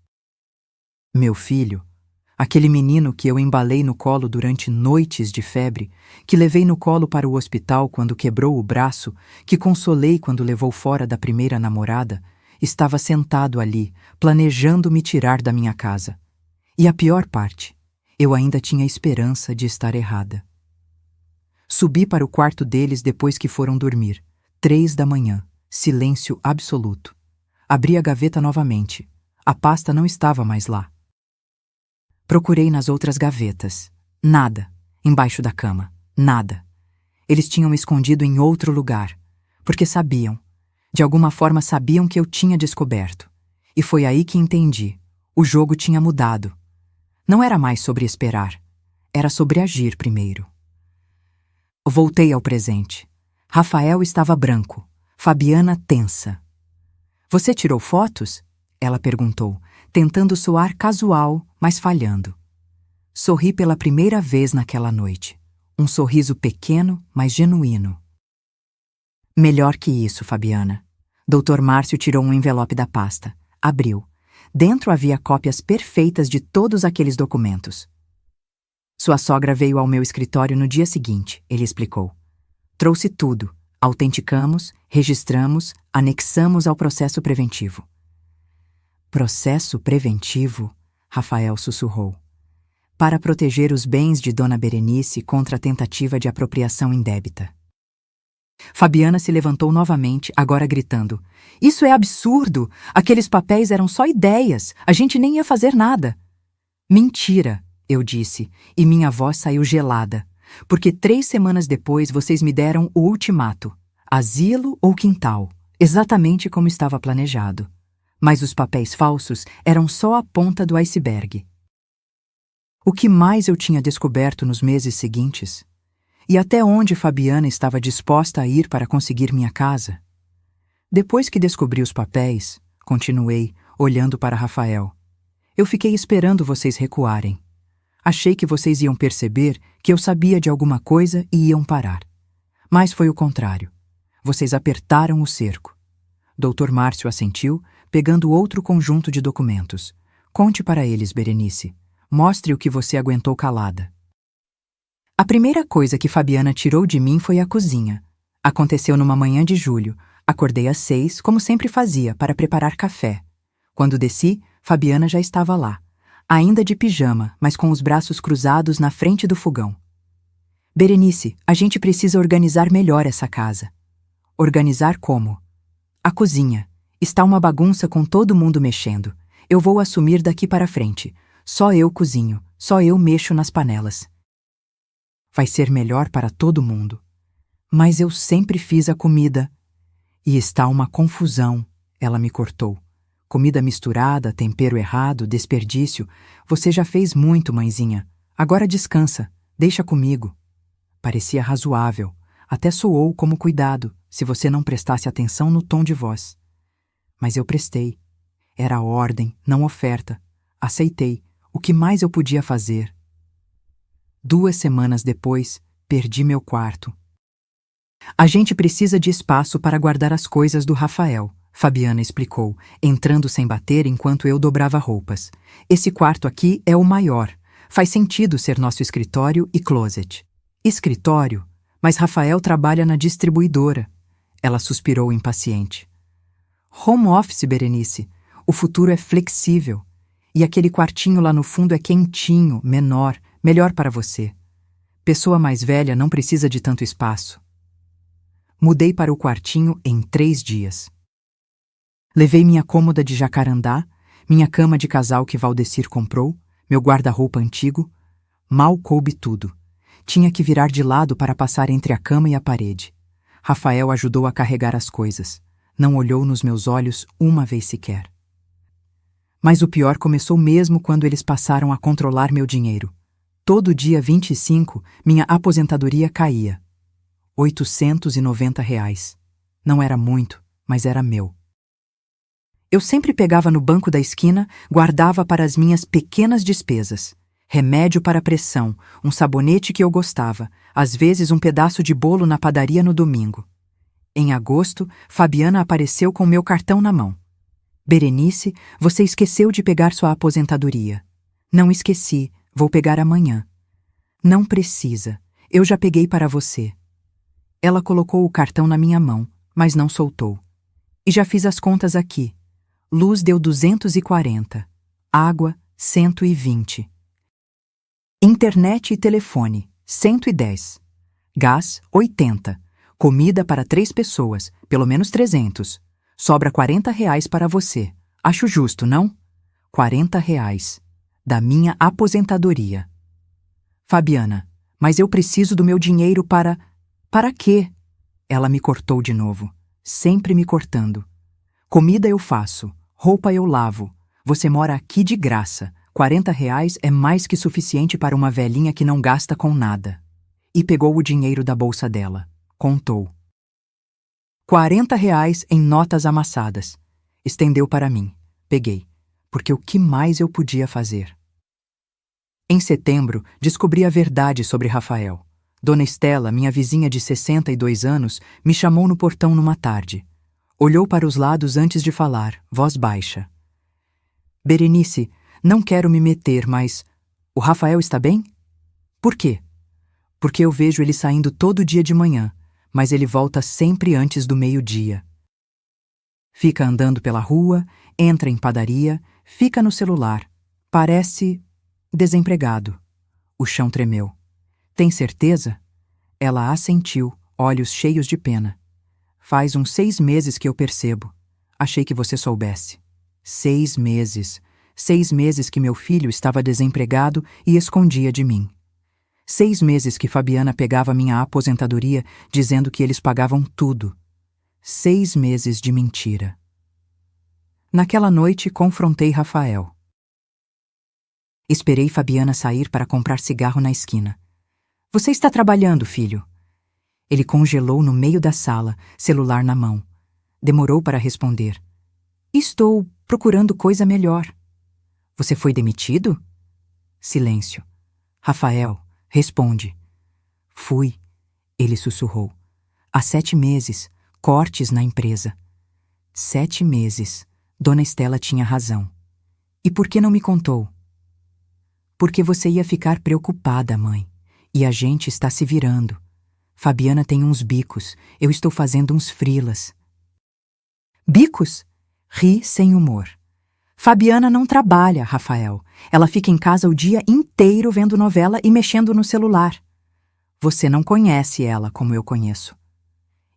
Meu filho, aquele menino que eu embalei no colo durante noites de febre, que levei no colo para o hospital quando quebrou o braço, que consolei quando levou fora da primeira namorada, estava sentado ali, planejando me tirar da minha casa. E a pior parte, eu ainda tinha esperança de estar errada. Subi para o quarto deles depois que foram dormir. 3 da manhã, silêncio absoluto. Abri a gaveta novamente. A pasta não estava mais lá. Procurei nas outras gavetas. Nada. Embaixo da cama. Nada. Eles tinham escondido em outro lugar. Porque sabiam. De alguma forma sabiam que eu tinha descoberto. E foi aí que entendi. O jogo tinha mudado. Não era mais sobre esperar. Era sobre agir primeiro. Voltei ao presente. Rafael estava branco. Fabiana tensa. Você tirou fotos? Ela perguntou, tentando soar casual, mas falhando. Sorri pela primeira vez naquela noite. Um sorriso pequeno, mas genuíno. Melhor que isso, Fabiana. Dr. Márcio tirou um envelope da pasta. Abriu. Dentro havia cópias perfeitas de todos aqueles documentos. Sua sogra veio ao meu escritório no dia seguinte, ele explicou. Trouxe tudo. Autenticamos, registramos, anexamos ao processo preventivo. Processo preventivo? Rafael sussurrou. Para proteger os bens de Dona Berenice contra a tentativa de apropriação indébita. Fabiana se levantou novamente, agora gritando. Isso é absurdo! Aqueles papéis eram só ideias. A gente nem ia fazer nada. Mentira, eu disse, e minha voz saiu gelada. Porque 3 semanas depois vocês me deram o ultimato. Asilo ou quintal. Exatamente como estava planejado. Mas os papéis falsos eram só a ponta do iceberg. O que mais eu tinha descoberto nos meses seguintes? E até onde Fabiana estava disposta a ir para conseguir minha casa? Depois que descobri os papéis, continuei, olhando para Rafael. Eu fiquei esperando vocês recuarem. Achei que vocês iam perceber que eu sabia de alguma coisa e iam parar. Mas foi o contrário. Vocês apertaram o cerco. Dr. Márcio assentiu, pegando outro conjunto de documentos. Conte para eles, Berenice. Mostre o que você aguentou calada. A primeira coisa que Fabiana tirou de mim foi a cozinha. Aconteceu numa manhã de julho. Acordei às 6, como sempre fazia, para preparar café. Quando desci, Fabiana já estava lá. Ainda de pijama, mas com os braços cruzados na frente do fogão. Berenice, a gente precisa organizar melhor essa casa. Organizar como? A cozinha. Está uma bagunça com todo mundo mexendo. Eu vou assumir daqui para frente. Só eu cozinho, só eu mexo nas panelas. Vai ser melhor para todo mundo. Mas eu sempre fiz a comida. E está uma confusão, ela me cortou. Comida misturada, tempero errado, desperdício. Você já fez muito, mãezinha. Agora descansa, deixa comigo. Parecia razoável. Até soou como cuidado, se você não prestasse atenção no tom de voz. Mas eu prestei. Era ordem, não oferta. Aceitei. O que mais eu podia fazer? 2 semanas depois, perdi meu quarto. A gente precisa de espaço para guardar as coisas do Rafael, Fabiana explicou, entrando sem bater enquanto eu dobrava roupas. Esse quarto aqui é o maior. Faz sentido ser nosso escritório e closet. Escritório? Mas Rafael trabalha na distribuidora. Ela suspirou impaciente. Home office, Berenice. O futuro é flexível. E aquele quartinho lá no fundo é quentinho, menor, melhor para você. Pessoa mais velha não precisa de tanto espaço. Mudei para o quartinho em 3 dias. Levei minha cômoda de jacarandá, minha cama de casal que Valdecir comprou, meu guarda-roupa antigo. Mal coube tudo. Tinha que virar de lado para passar entre a cama e a parede. Rafael ajudou a carregar as coisas. Não olhou nos meus olhos uma vez sequer. Mas o pior começou mesmo quando eles passaram a controlar meu dinheiro. Todo dia 25, minha aposentadoria caía. R$ 890. Não era muito, mas era meu. Eu sempre pegava no banco da esquina, guardava para as minhas pequenas despesas. Remédio para pressão, um sabonete que eu gostava, às vezes um pedaço de bolo na padaria no domingo. Em agosto, Fabiana apareceu com meu cartão na mão. Berenice, você esqueceu de pegar sua aposentadoria. Não esqueci, vou pegar amanhã. Não precisa, eu já peguei para você. Ela colocou o cartão na minha mão, mas não soltou. E já fiz as contas aqui. Luz deu 240, água 120. Internet e telefone 110. Gás 80. Comida para 3 pessoas, pelo menos 300. Sobra R$ 40 para você. Acho justo, não? R$ 40. Da minha aposentadoria. Fabiana, mas eu preciso do meu dinheiro para... Para quê? Ela me cortou de novo. Sempre me cortando. Comida eu faço. Roupa eu lavo. Você mora aqui de graça. R$ 40 é mais que suficiente para uma velhinha que não gasta com nada. E pegou o dinheiro da bolsa dela. Contou. R$ 40 em notas amassadas. Estendeu para mim. Peguei. Porque o que mais eu podia fazer? Em setembro, descobri a verdade sobre Rafael. Dona Estela, minha vizinha de 62 anos, me chamou no portão numa tarde. Olhou para os lados antes de falar, voz baixa. Berenice, não quero me meter, mas... O Rafael está bem? Por quê? Porque eu vejo ele saindo todo dia de manhã, mas ele volta sempre antes do meio-dia. Fica andando pela rua, entra em padaria, fica no celular. Parece... desempregado. O chão tremeu. Tem certeza? Ela assentiu, olhos cheios de pena. Faz uns 6 meses que eu percebo. Achei que você soubesse. 6 meses. 6 meses que meu filho estava desempregado e escondia de mim. 6 meses que Fabiana pegava minha aposentadoria dizendo que eles pagavam tudo. 6 meses de mentira. Naquela noite, confrontei Rafael. Esperei Fabiana sair para comprar cigarro na esquina. Você está trabalhando, filho? Ele congelou no meio da sala, celular na mão. Demorou para responder. Estou procurando coisa melhor. Você foi demitido? Silêncio. Rafael, responde. Fui, ele sussurrou. Há 7 meses, cortes na empresa. 7 meses. Dona Estela tinha razão. E por que não me contou? Porque você ia ficar preocupada, mãe. E a gente está se virando. Fabiana tem uns bicos, eu estou fazendo uns freelas. Bicos? Ri sem humor. Fabiana não trabalha, Rafael. Ela fica em casa o dia inteiro vendo novela e mexendo no celular. Você não conhece ela como eu conheço.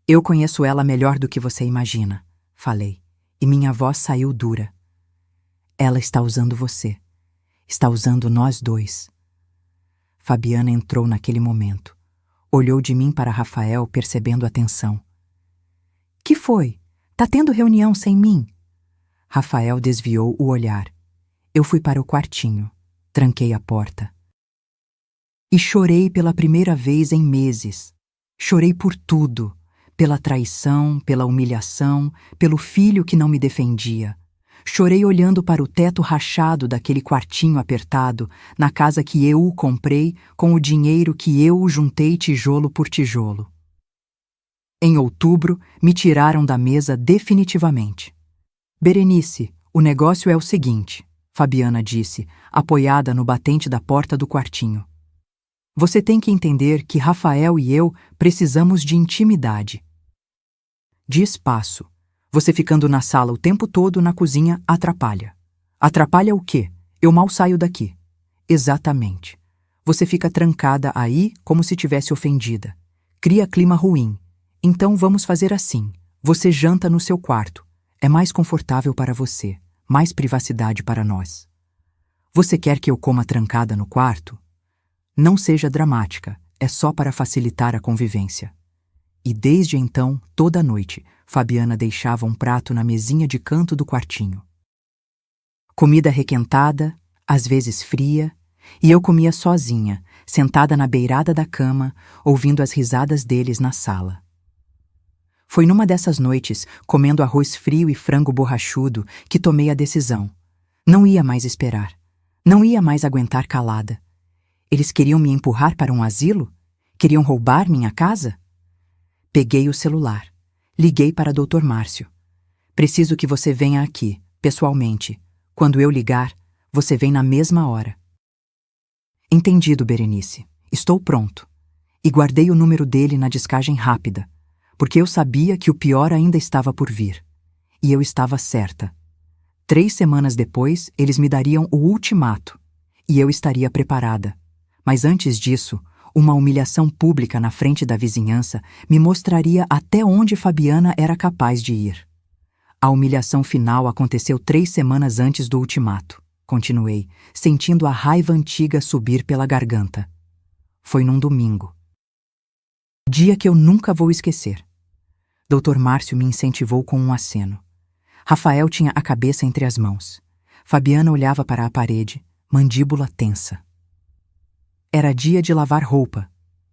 Eu conheço ela melhor do que você imagina, falei, e minha voz saiu dura. Ela está usando você. Está usando nós dois. Fabiana entrou naquele momento. Olhou de mim para Rafael, percebendo a tensão. Que foi? Tá tendo reunião sem mim? Rafael desviou o olhar. Eu fui para o quartinho. Tranquei a porta. E chorei pela primeira vez em meses. Chorei por tudo. Pela traição, pela humilhação, pelo filho que não me defendia. Chorei olhando para o teto rachado daquele quartinho apertado, na casa que eu o comprei, com o dinheiro que eu juntei tijolo por tijolo. Em outubro, me tiraram da mesa definitivamente. Berenice, o negócio é o seguinte, Fabiana disse, apoiada no batente da porta do quartinho. Você tem que entender que Rafael e eu precisamos de intimidade. De espaço. Você ficando na sala o tempo todo na cozinha atrapalha. Atrapalha o quê? Eu mal saio daqui. Exatamente. Você fica trancada aí como se tivesse ofendida. Cria clima ruim. Então vamos fazer assim. Você janta no seu quarto. É mais confortável para você. Mais privacidade para nós. Você quer que eu coma trancada no quarto? Não seja dramática. É só para facilitar a convivência. E desde então, toda noite, Fabiana deixava um prato na mesinha de canto do quartinho. Comida requentada, às vezes fria, e eu comia sozinha, sentada na beirada da cama, ouvindo as risadas deles na sala. Foi numa dessas noites, comendo arroz frio e frango borrachudo, que tomei a decisão. Não ia mais esperar. Não ia mais aguentar calada. Eles queriam me empurrar para um asilo? Queriam roubar minha casa? Peguei o celular. Liguei para Dr. Márcio. Preciso que você venha aqui, pessoalmente. Quando eu ligar, você vem na mesma hora. Entendido, Berenice. Estou pronto. E guardei o número dele na descagem rápida, porque eu sabia que o pior ainda estava por vir. E eu estava certa. 3 semanas depois, eles me dariam o ultimato. E eu estaria preparada. Mas antes disso, uma humilhação pública na frente da vizinhança me mostraria até onde Fabiana era capaz de ir. A humilhação final aconteceu 3 semanas antes do ultimato. Continuei, sentindo a raiva antiga subir pela garganta. Foi num domingo. Dia que eu nunca vou esquecer. Dr. Márcio me incentivou com um aceno. Rafael tinha a cabeça entre as mãos. Fabiana olhava para a parede, mandíbula tensa. Era dia de lavar roupa.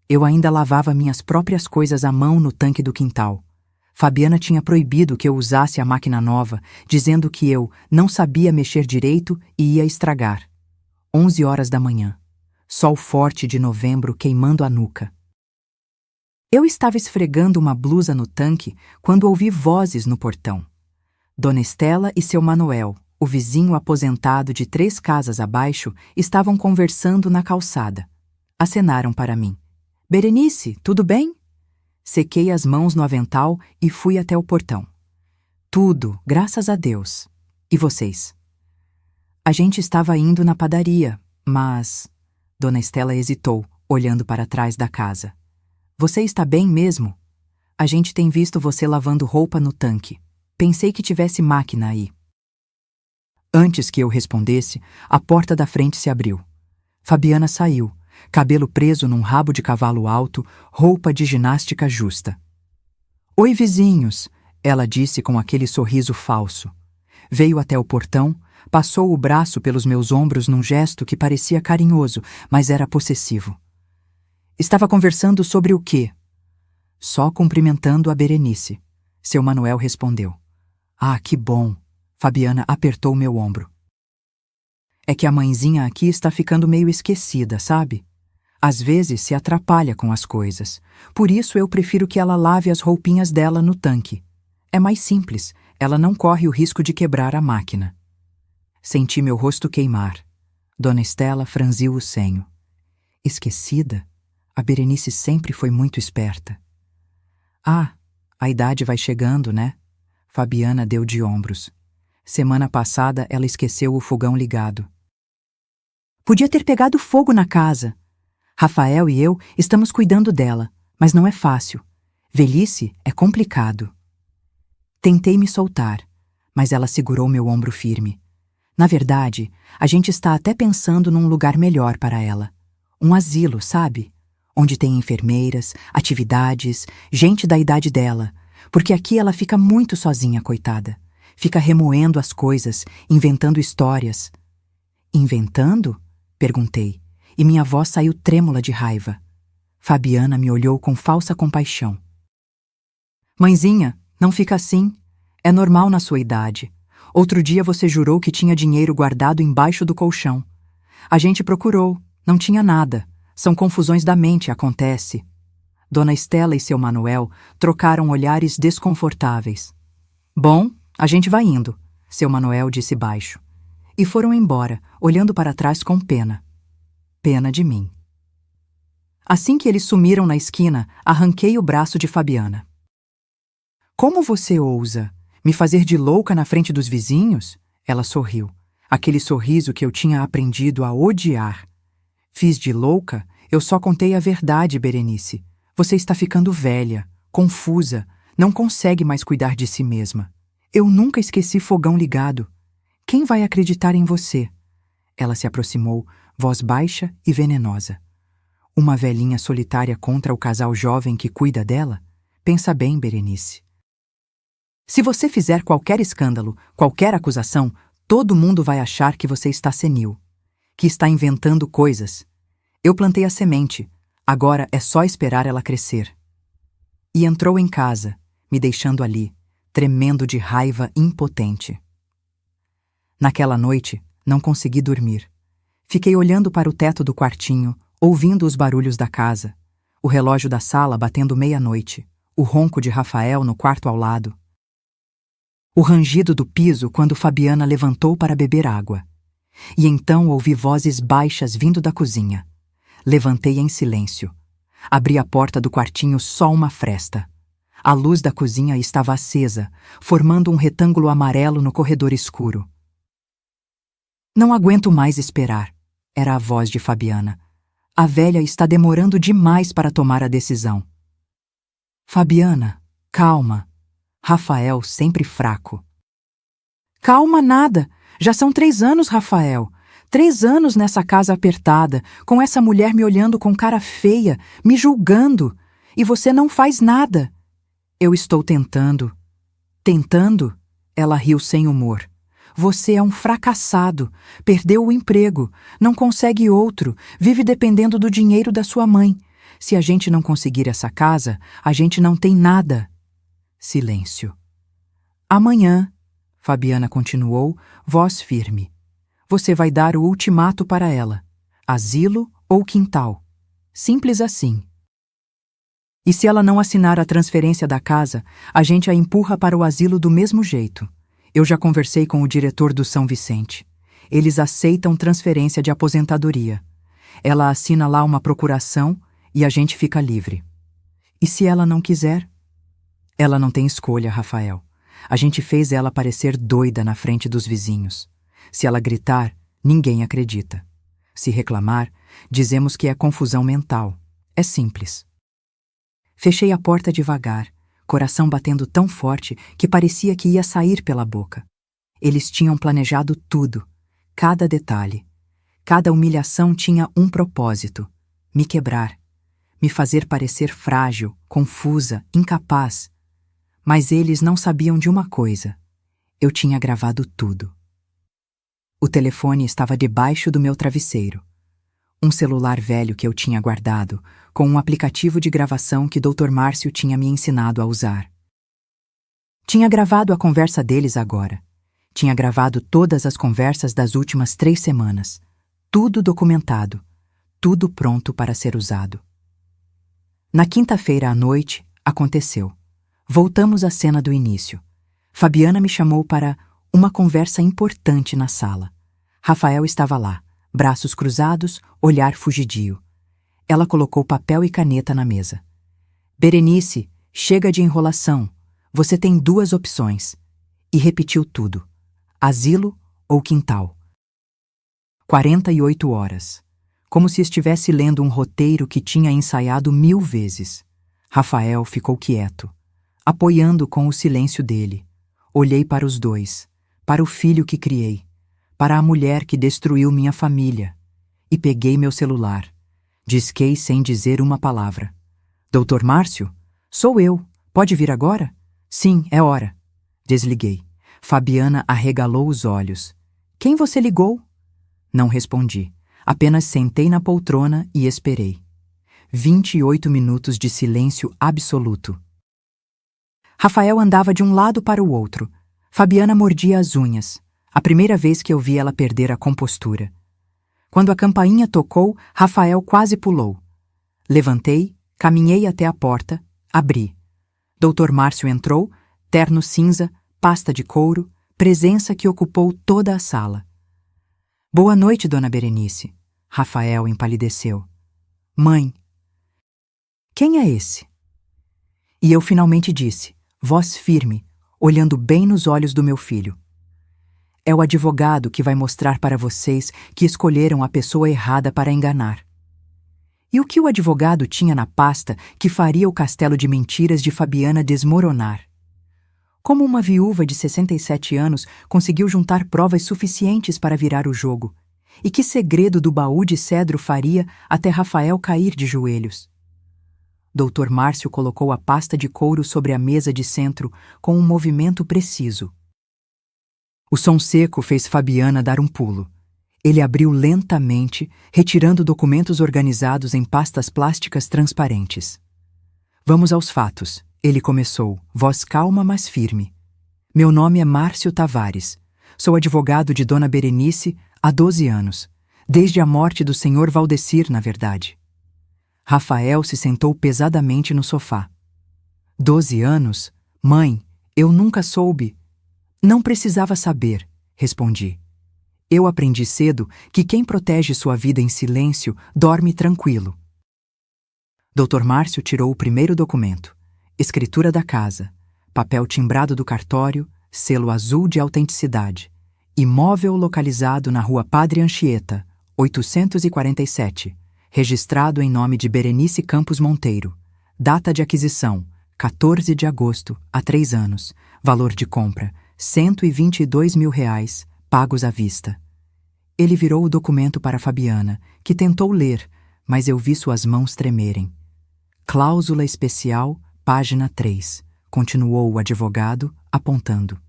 Eu ainda lavava minhas próprias coisas à mão no tanque do quintal. Fabiana tinha proibido que eu usasse a máquina nova, dizendo que eu não sabia mexer direito e ia estragar. 11 horas da manhã. Sol forte de novembro queimando a nuca. Eu estava esfregando uma blusa no tanque quando ouvi vozes no portão. Dona Estela e seu Manuel, o vizinho aposentado de 3 casas abaixo, estavam conversando na calçada. Acenaram para mim. Berenice, tudo bem? Sequei as mãos no avental e fui até o portão. Tudo, graças a Deus. E vocês? A gente estava indo na padaria, mas... Dona Estela hesitou, olhando para trás da casa. Você está bem mesmo? A gente tem visto você lavando roupa no tanque. Pensei que tivesse máquina aí. Antes que eu respondesse, a porta da frente se abriu. Fabiana saiu, cabelo preso num rabo de cavalo alto, roupa de ginástica justa. Oi, vizinhos, ela disse com aquele sorriso falso. Veio até o portão, passou o braço pelos meus ombros num gesto que parecia carinhoso, mas era possessivo. Estava conversando sobre o quê? Só cumprimentando a Berenice. Seu Manuel respondeu. Ah, que bom. Fabiana apertou meu ombro. É que a mãezinha aqui está ficando meio esquecida, sabe? Às vezes se atrapalha com as coisas. Por isso eu prefiro que ela lave as roupinhas dela no tanque. É mais simples, ela não corre o risco de quebrar a máquina. Senti meu rosto queimar. Dona Estela franziu o senho. Esquecida? A Berenice sempre foi muito esperta. Ah, a idade vai chegando, né? Fabiana deu de ombros. Semana passada ela esqueceu o fogão ligado. Podia ter pegado fogo na casa. Rafael e eu estamos cuidando dela, mas não é fácil. Velhice é complicado. Tentei me soltar, mas ela segurou meu ombro firme. Na verdade, a gente está até pensando num lugar melhor para ela. Um asilo, sabe? Onde tem enfermeiras, atividades, gente da idade dela, porque aqui ela fica muito sozinha, coitada. Fica remoendo as coisas, inventando histórias. Inventando? Perguntei, e minha voz saiu trêmula de raiva. Fabiana me olhou com falsa compaixão. Mãezinha, não fica assim. É normal na sua idade. Outro dia você jurou que tinha dinheiro guardado embaixo do colchão. A gente procurou, não tinha nada. São confusões da mente, acontece. Dona Estela e seu Manuel trocaram olhares desconfortáveis. Bom, a gente vai indo, seu Manuel disse baixo. E foram embora, olhando para trás com pena. Pena de mim. Assim que eles sumiram na esquina, arranquei o braço de Fabiana. Como você ousa me fazer de louca na frente dos vizinhos? Ela sorriu. Aquele sorriso que eu tinha aprendido a odiar. Fiz de louca? Eu só contei a verdade, Berenice. Você está ficando velha, confusa, não consegue mais cuidar de si mesma. Eu nunca esqueci fogão ligado. Quem vai acreditar em você? Ela se aproximou, voz baixa e venenosa. Uma velhinha solitária contra o casal jovem que cuida dela? Pensa bem, Berenice. Se você fizer qualquer escândalo, qualquer acusação, todo mundo vai achar que você está senil, que está inventando coisas. Eu plantei a semente, agora é só esperar ela crescer. E entrou em casa, me deixando ali, tremendo de raiva impotente. Naquela noite, não consegui dormir. Fiquei olhando para o teto do quartinho, ouvindo os barulhos da casa, o relógio da sala batendo meia-noite, o ronco de Rafael no quarto ao lado, o rangido do piso quando Fabiana levantou para beber água. E então ouvi vozes baixas vindo da cozinha. Levantei em silêncio. Abri a porta do quartinho só uma fresta. A luz da cozinha estava acesa, formando um retângulo amarelo no corredor escuro. Não aguento mais esperar, era a voz de Fabiana. A velha está demorando demais para tomar a decisão. Fabiana, calma. Rafael sempre fraco. Calma nada, já são 3 anos, Rafael. 3 anos nessa casa apertada, com essa mulher me olhando com cara feia, me julgando, e você não faz nada. Eu estou tentando. Tentando? Ela riu sem humor. Você é um fracassado, perdeu o emprego, não consegue outro, vive dependendo do dinheiro da sua mãe. Se a gente não conseguir essa casa, a gente não tem nada. Silêncio. Amanhã, Fabiana continuou, voz firme. Você vai dar o ultimato para ela. Asilo ou quintal. Simples assim. E se ela não assinar a transferência da casa, a gente a empurra para o asilo do mesmo jeito. Eu já conversei com o diretor do São Vicente. Eles aceitam transferência de aposentadoria. Ela assina lá uma procuração e a gente fica livre. E se ela não quiser? Ela não tem escolha, Rafael. A gente fez ela parecer doida na frente dos vizinhos. Se ela gritar, ninguém acredita. Se reclamar, dizemos que é confusão mental. É simples. Fechei a porta devagar, coração batendo tão forte que parecia que ia sair pela boca. Eles tinham planejado tudo, cada detalhe. Cada humilhação tinha um propósito: me quebrar, me fazer parecer frágil, confusa, incapaz. Mas eles não sabiam de uma coisa: eu tinha gravado tudo. O telefone estava debaixo do meu travesseiro. Um celular velho que eu tinha guardado, com um aplicativo de gravação que Dr. Márcio tinha me ensinado a usar. Tinha gravado a conversa deles agora. Tinha gravado todas as conversas das últimas 3 semanas. Tudo documentado, tudo pronto para ser usado. Na quinta-feira à noite, aconteceu. Voltamos à cena do início. Fabiana me chamou para uma conversa importante na sala. Rafael estava lá, braços cruzados, olhar fugidio. Ela colocou papel e caneta na mesa. Berenice, chega de enrolação. Você tem 2 opções. E repetiu tudo: asilo ou quintal. 48 horas. Como se estivesse lendo um roteiro que tinha ensaiado 1000 vezes. Rafael ficou quieto, apoiando com o silêncio dele. Olhei para os dois, para o filho que criei, para a mulher que destruiu minha família, e peguei meu celular. Disquei sem dizer uma palavra. Doutor Márcio? Sou eu. Pode vir agora? Sim, é hora. Desliguei. Fabiana arregalou os olhos. Quem você ligou? Não respondi. Apenas sentei na poltrona e esperei. 28 minutos de silêncio absoluto. Rafael andava de um lado para o outro. Fabiana mordia as unhas. A primeira vez que eu vi ela perder a compostura. Quando a campainha tocou, Rafael quase pulou. Levantei, caminhei até a porta, abri. Dr. Márcio entrou, terno cinza, pasta de couro, presença que ocupou toda a sala. Boa noite, dona Berenice. Rafael empalideceu. Mãe. Quem é esse? E eu finalmente disse, voz firme, olhando bem nos olhos do meu filho. É o advogado que vai mostrar para vocês que escolheram a pessoa errada para enganar. E o que o advogado tinha na pasta que faria o castelo de mentiras de Fabiana desmoronar? Como uma viúva de 67 anos conseguiu juntar provas suficientes para virar o jogo? E que segredo do baú de cedro faria até Rafael cair de joelhos? Dr. Márcio colocou a pasta de couro sobre a mesa de centro com um movimento preciso. O som seco fez Fabiana dar um pulo. Ele abriu lentamente, retirando documentos organizados em pastas plásticas transparentes. Vamos aos fatos. Ele começou, voz calma mas firme. Meu nome é Márcio Tavares. Sou advogado de Dona Berenice há 12 anos. Desde a morte do Sr. Valdecir, na verdade. Rafael se sentou pesadamente no sofá. 12 anos? Mãe, eu nunca soube. Não precisava saber, respondi. Eu aprendi cedo que quem protege sua vida em silêncio dorme tranquilo. Dr. Márcio tirou o primeiro documento. Escritura da casa, papel timbrado do cartório, selo azul de autenticidade. Imóvel localizado na rua Padre Anchieta, 847. Registrado em nome de Berenice Campos Monteiro. Data de aquisição, 14 de agosto, há 3 anos. Valor de compra, R$ 122 mil, pagos à vista. Ele virou o documento para Fabiana, que tentou ler, mas eu vi suas mãos tremerem. Cláusula especial, página 3, continuou o advogado, apontando.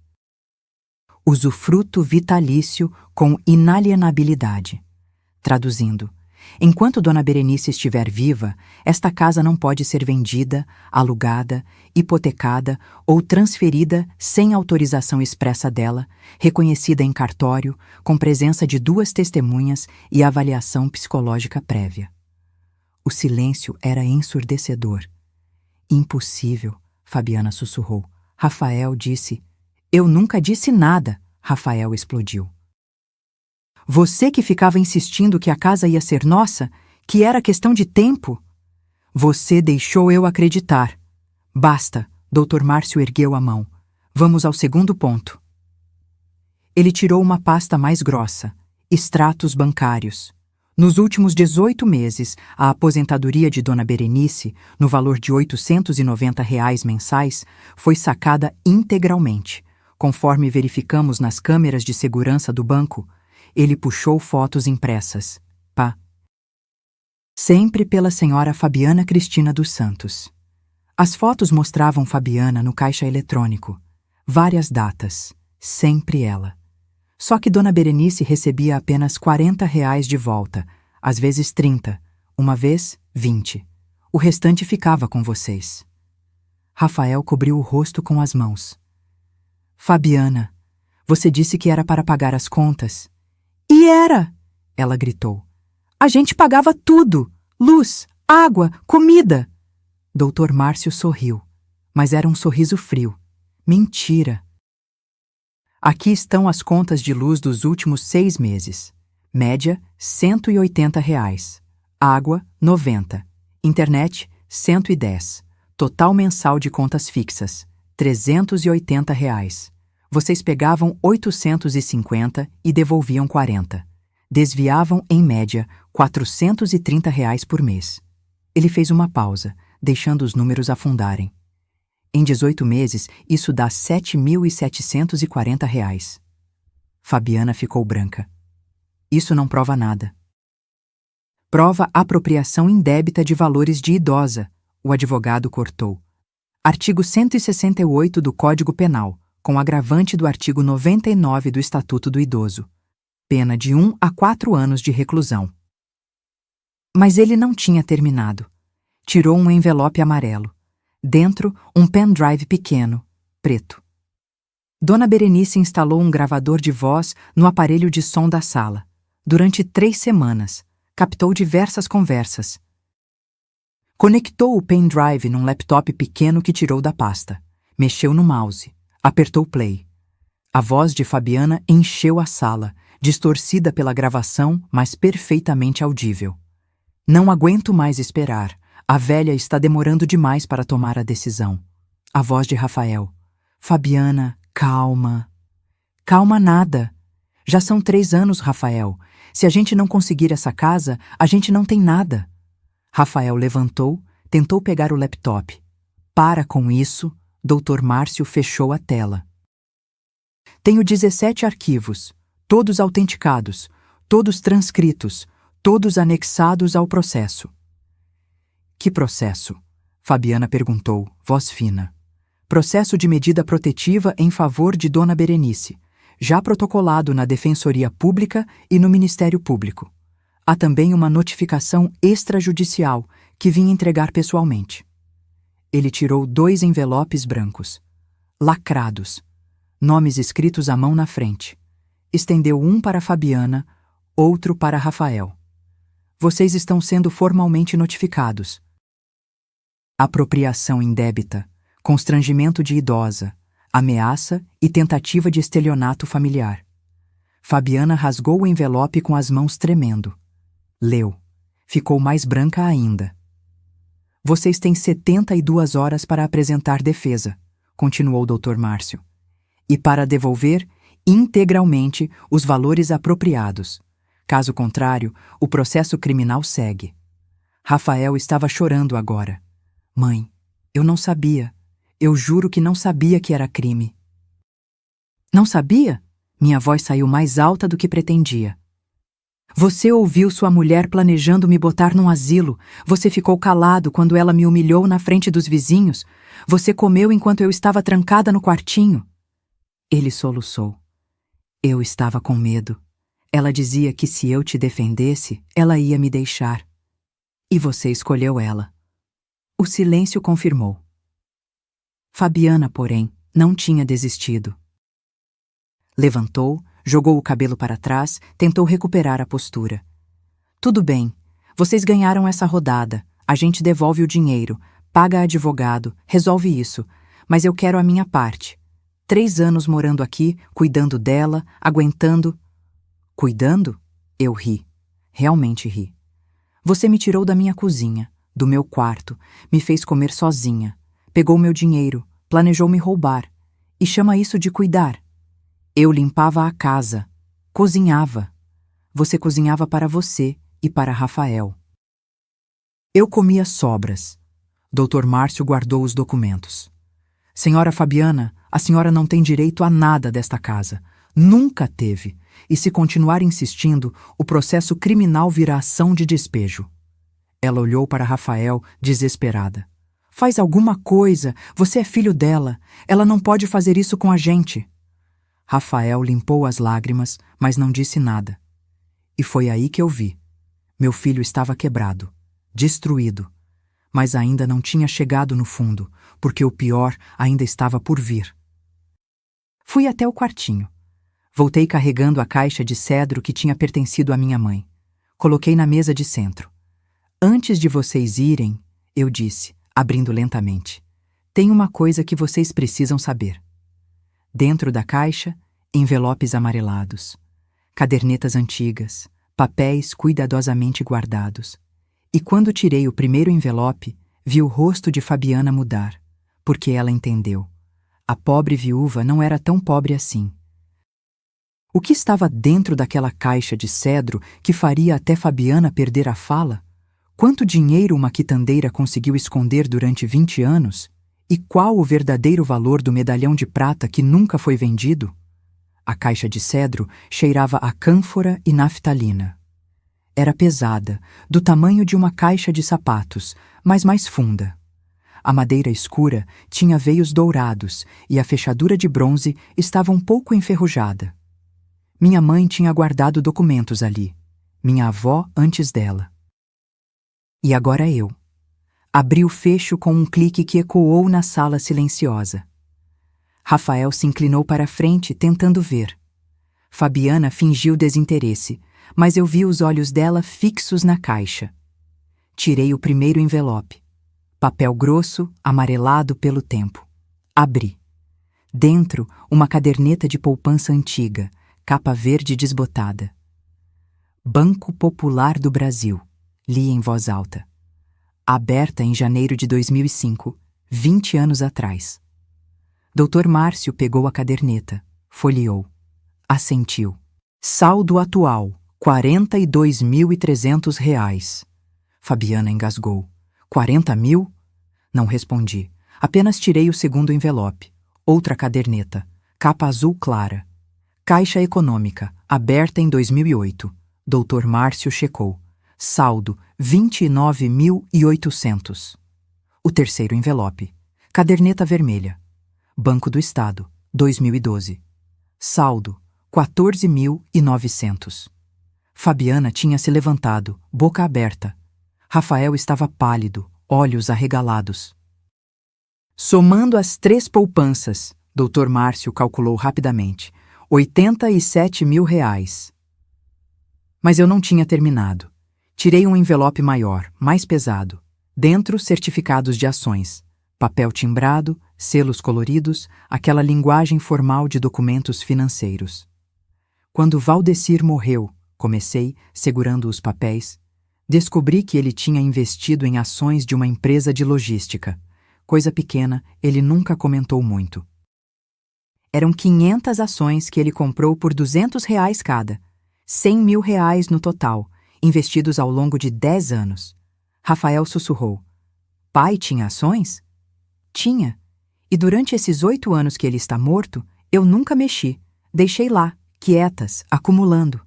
Usufruto vitalício com inalienabilidade. Traduzindo, enquanto Dona Berenice estiver viva, esta casa não pode ser vendida, alugada, hipotecada ou transferida sem autorização expressa dela, reconhecida em cartório, com presença de 2 testemunhas e avaliação psicológica prévia. O silêncio era ensurdecedor. Impossível, Fabiana sussurrou. Rafael disse. Eu nunca disse nada, Rafael explodiu. Você que ficava insistindo que a casa ia ser nossa, que era questão de tempo? Você deixou eu acreditar. Basta, Dr. Márcio ergueu a mão. Vamos ao segundo ponto. Ele tirou uma pasta mais grossa. Extratos bancários. Nos últimos 18 meses, a aposentadoria de Dona Berenice, no valor de R$ 890 mensais, foi sacada integralmente. Conforme verificamos nas câmeras de segurança do banco, ele puxou fotos impressas. Pá. Sempre pela senhora Fabiana Cristina dos Santos. As fotos mostravam Fabiana no caixa eletrônico. Várias datas. Sempre ela. Só que Dona Berenice recebia apenas R$ 40 de volta, às vezes 30, uma vez 20. O restante ficava com vocês. Rafael cobriu o rosto com as mãos. Fabiana, você disse que era para pagar as contas. E era! Ela gritou. A gente pagava tudo! Luz, água, comida! Doutor Márcio sorriu, mas era um sorriso frio. Mentira! Aqui estão as contas de luz dos últimos 6 meses. Média, R$ 180. Água, 90. Internet, 110. Total mensal de contas fixas, R$ 380. Vocês pegavam 850 e devolviam 40. Desviavam, em média, R$ 430 por mês. Ele fez uma pausa, deixando os números afundarem. Em 18 meses, isso dá R$ 7.740. Fabiana ficou branca. Isso não prova nada. Prova apropriação indébita de valores de idosa, o advogado cortou. Artigo 168 do Código Penal, com agravante do artigo 99 do Estatuto do Idoso. Pena de 1 a 4 anos de reclusão. Mas ele não tinha terminado. Tirou um envelope amarelo. Dentro, um pendrive pequeno, preto. Dona Berenice instalou um gravador de voz no aparelho de som da sala. Durante 3 semanas, captou diversas conversas. Conectou o pendrive num laptop pequeno que tirou da pasta. Mexeu no mouse. Apertou play. A voz de Fabiana encheu a sala, distorcida pela gravação, mas perfeitamente audível. Não aguento mais esperar. A velha está demorando demais para tomar a decisão. A voz de Rafael. Fabiana, calma. Calma nada. Já são 3 anos, Rafael. Se a gente não conseguir essa casa, a gente não tem nada. Rafael levantou, tentou pegar o laptop. Para com isso, Dr. Márcio fechou a tela. Tenho 17 arquivos, todos autenticados, todos transcritos, todos anexados ao processo. Que processo? Fabiana perguntou, voz fina. Processo de medida protetiva em favor de Dona Berenice, já protocolado na Defensoria Pública e no Ministério Público. Há também uma notificação extrajudicial que vim entregar pessoalmente. Ele tirou 2 envelopes brancos, lacrados, nomes escritos à mão na frente. Estendeu um para Fabiana, outro para Rafael. Vocês estão sendo formalmente notificados. Apropriação indébita, constrangimento de idosa, ameaça e tentativa de estelionato familiar. Fabiana rasgou o envelope com as mãos tremendo. Leu. Ficou mais branca ainda. Vocês têm 72 horas para apresentar defesa, continuou o Dr. Márcio, e para devolver integralmente os valores apropriados. Caso contrário, o processo criminal segue. Rafael estava chorando agora. Mãe, eu não sabia. Eu juro que não sabia que era crime. Não sabia? Minha voz saiu mais alta do que pretendia. Você ouviu sua mulher planejando me botar num asilo. Você ficou calado quando ela me humilhou na frente dos vizinhos. Você comeu enquanto eu estava trancada no quartinho. Ele soluçou. Eu estava com medo. Ela dizia que se eu te defendesse, ela ia me deixar. E você escolheu ela. O silêncio confirmou. Fabiana, porém, não tinha desistido. Levantou, jogou o cabelo para trás, tentou recuperar a postura. Tudo bem, vocês ganharam essa rodada, a gente devolve o dinheiro, paga advogado, resolve isso, mas eu quero a minha parte. 3 anos morando aqui, cuidando dela, aguentando... Cuidando? Eu ri. Realmente ri. Você me tirou da minha cozinha, do meu quarto, me fez comer sozinha, pegou meu dinheiro, planejou me roubar, e chama isso de cuidar. Eu limpava a casa, cozinhava. Você cozinhava para você, e para Rafael. Eu comia sobras. Dr. Márcio guardou os documentos. Senhora Fabiana, a senhora não tem direito a nada desta casa. Nunca teve. E se continuar insistindo, o processo criminal virá ação de despejo. Ela olhou para Rafael, desesperada. Faz alguma coisa, você é filho dela. Ela não pode fazer isso com a gente. Rafael limpou as lágrimas, mas não disse nada. E foi aí que eu vi. Meu filho estava quebrado, destruído. Mas ainda não tinha chegado no fundo, porque o pior ainda estava por vir. Fui até o quartinho. Voltei carregando a caixa de cedro que tinha pertencido à minha mãe. Coloquei na mesa de centro. Antes de vocês irem, eu disse, abrindo lentamente, tem uma coisa que vocês precisam saber. Dentro da caixa, envelopes amarelados, cadernetas antigas, papéis cuidadosamente guardados. E quando tirei o primeiro envelope, vi o rosto de Fabiana mudar, porque ela entendeu. A pobre viúva não era tão pobre assim. O que estava dentro daquela caixa de cedro que faria até Fabiana perder a fala? Quanto dinheiro uma quitandeira conseguiu esconder durante 20 anos? E qual o verdadeiro valor do medalhão de prata que nunca foi vendido? A caixa de cedro cheirava a cânfora e naftalina. Era pesada, do tamanho de uma caixa de sapatos, mas mais funda. A madeira escura tinha veios dourados e a fechadura de bronze estava um pouco enferrujada. Minha mãe tinha guardado documentos ali, minha avó antes dela. E agora eu. Abri o fecho com um clique que ecoou na sala silenciosa. Rafael se inclinou para a frente, tentando ver. Fabiana fingiu desinteresse, mas eu vi os olhos dela fixos na caixa. Tirei o primeiro envelope. Papel grosso, amarelado pelo tempo. Abri. Dentro, uma caderneta de poupança antiga, capa verde desbotada. Banco Popular do Brasil, li em voz alta. Aberta em janeiro de 2005, 20 anos atrás. Dr. Márcio pegou a caderneta, folheou. Assentiu. Saldo atual, R$ 42.300. Fabiana engasgou. 40 mil? Não respondi. Apenas tirei o segundo envelope. Outra caderneta. Capa azul clara. Caixa Econômica, aberta em 2008. Dr. Márcio checou. Saldo, 29.800. O terceiro envelope. Caderneta vermelha. Banco do Estado, 2012. Saldo, 14.900. Fabiana tinha se levantado, boca aberta. Rafael estava pálido, olhos arregalados. Somando as 3 poupanças, Dr. Márcio calculou rapidamente, R$ 87 mil. Mas eu não tinha terminado. Tirei um envelope maior, mais pesado. Dentro, certificados de ações. Papel timbrado, selos coloridos, aquela linguagem formal de documentos financeiros. Quando Valdecir morreu, comecei, segurando os papéis, descobri que ele tinha investido em ações de uma empresa de logística. Coisa pequena, ele nunca comentou muito. Eram 500 ações que ele comprou por R$ 200 cada, R$ 100 mil no total, investidos ao longo de 10 anos. Rafael sussurrou. Pai tinha ações? Tinha. E durante esses 8 anos que ele está morto, eu nunca mexi. Deixei lá, quietas, acumulando.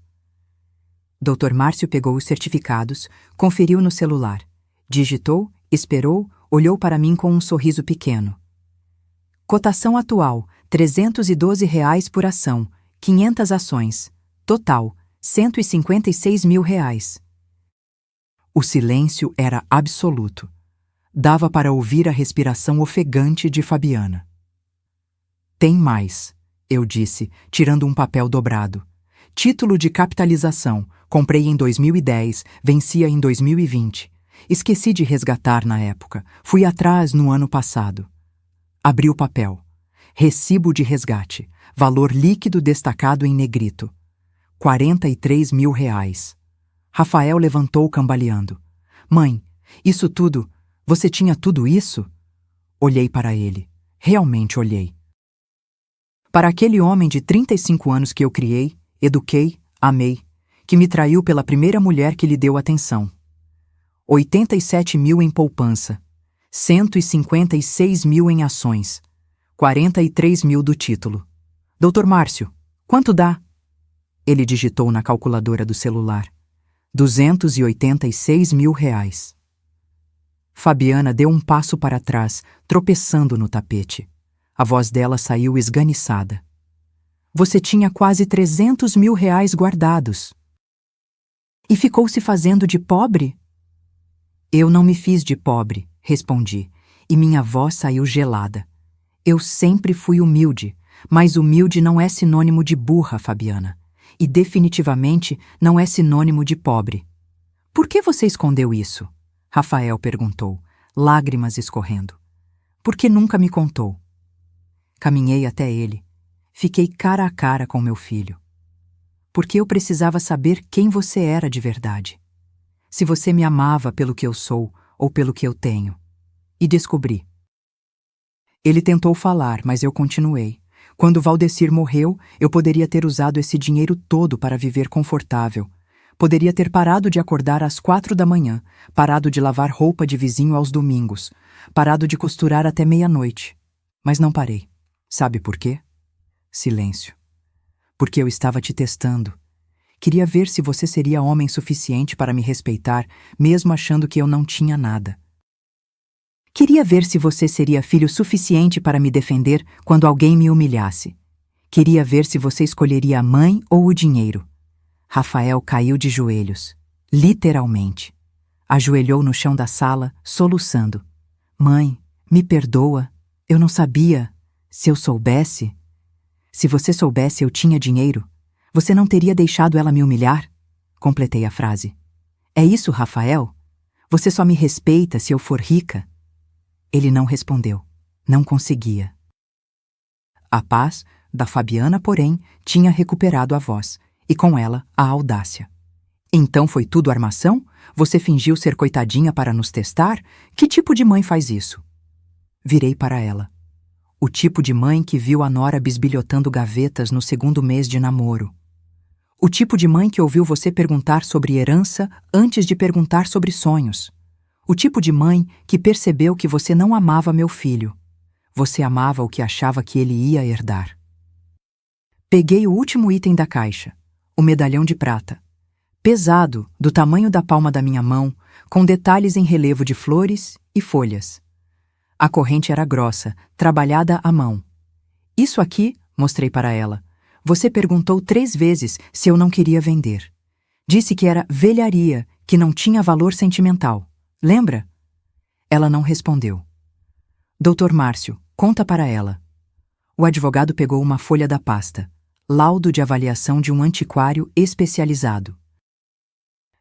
Dr. Márcio pegou os certificados, conferiu no celular. Digitou, esperou, olhou para mim com um sorriso pequeno. Cotação atual, R$ 312 por ação, 500 ações. Total, R$ 156 mil. O silêncio era absoluto. Dava para ouvir a respiração ofegante de Fabiana. Tem mais, eu disse, tirando um papel dobrado. Título de capitalização. Comprei em 2010, vencia em 2020. Esqueci de resgatar na época. Fui atrás no ano passado. Abri o papel. Recibo de resgate. Valor líquido destacado em negrito. R$ 43 mil. Rafael levantou cambaleando. Mãe, isso tudo... Você tinha tudo isso? Olhei para ele. Realmente olhei. Para aquele homem de 35 anos que eu criei, eduquei, amei, que me traiu pela primeira mulher que lhe deu atenção. 87 mil em poupança, 156 mil em ações, 43 mil do título. Doutor Márcio, quanto dá? Ele digitou na calculadora do celular. 286 mil reais. Fabiana deu um passo para trás, tropeçando no tapete. A voz dela saiu esganiçada. Você tinha quase 300 mil reais guardados. E ficou se fazendo de pobre? Eu não me fiz de pobre, respondi, e minha voz saiu gelada. Eu sempre fui humilde, mas humilde não é sinônimo de burra, Fabiana. E definitivamente não é sinônimo de pobre. Por que você escondeu isso? Rafael perguntou, lágrimas escorrendo. Por que nunca me contou? Caminhei até ele. Fiquei cara a cara com meu filho. Porque eu precisava saber quem você era de verdade. Se você me amava pelo que eu sou ou pelo que eu tenho. E descobri. Ele tentou falar, mas eu continuei. Quando Valdecir morreu, eu poderia ter usado esse dinheiro todo para viver confortável. Poderia ter parado de acordar às 4 da manhã, parado de lavar roupa de vizinho aos domingos, parado de costurar até meia-noite. Mas não parei. Sabe por quê? Silêncio. Porque eu estava te testando. Queria ver se você seria homem suficiente para me respeitar, mesmo achando que eu não tinha nada. Queria ver se você seria filho suficiente para me defender quando alguém me humilhasse. Queria ver se você escolheria a mãe ou o dinheiro. Rafael caiu de joelhos, literalmente. Ajoelhou no chão da sala, soluçando. Mãe, me perdoa. Eu não sabia. Se eu soubesse... Se você soubesse eu tinha dinheiro, você não teria deixado ela me humilhar? Completei a frase. É isso, Rafael? Você só me respeita se eu for rica? Ele não respondeu. Não conseguia. A paz da Fabiana, porém, tinha recuperado a voz, e com ela a audácia. Então foi tudo armação? Você fingiu ser coitadinha para nos testar? Que tipo de mãe faz isso? Virei para ela. O tipo de mãe que viu a nora bisbilhotando gavetas no segundo mês de namoro. O tipo de mãe que ouviu você perguntar sobre herança antes de perguntar sobre sonhos. O tipo de mãe que percebeu que você não amava meu filho. Você amava o que achava que ele ia herdar. Peguei o último item da caixa, o medalhão de prata. Pesado, do tamanho da palma da minha mão, com detalhes em relevo de flores e folhas. A corrente era grossa, trabalhada à mão. Isso aqui, mostrei para ela. Você perguntou 3 vezes se eu não queria vender. Disse que era velharia, que não tinha valor sentimental. Lembra? Ela não respondeu. Doutor Márcio, conta para ela. O advogado pegou uma folha da pasta. Laudo de avaliação de um antiquário especializado.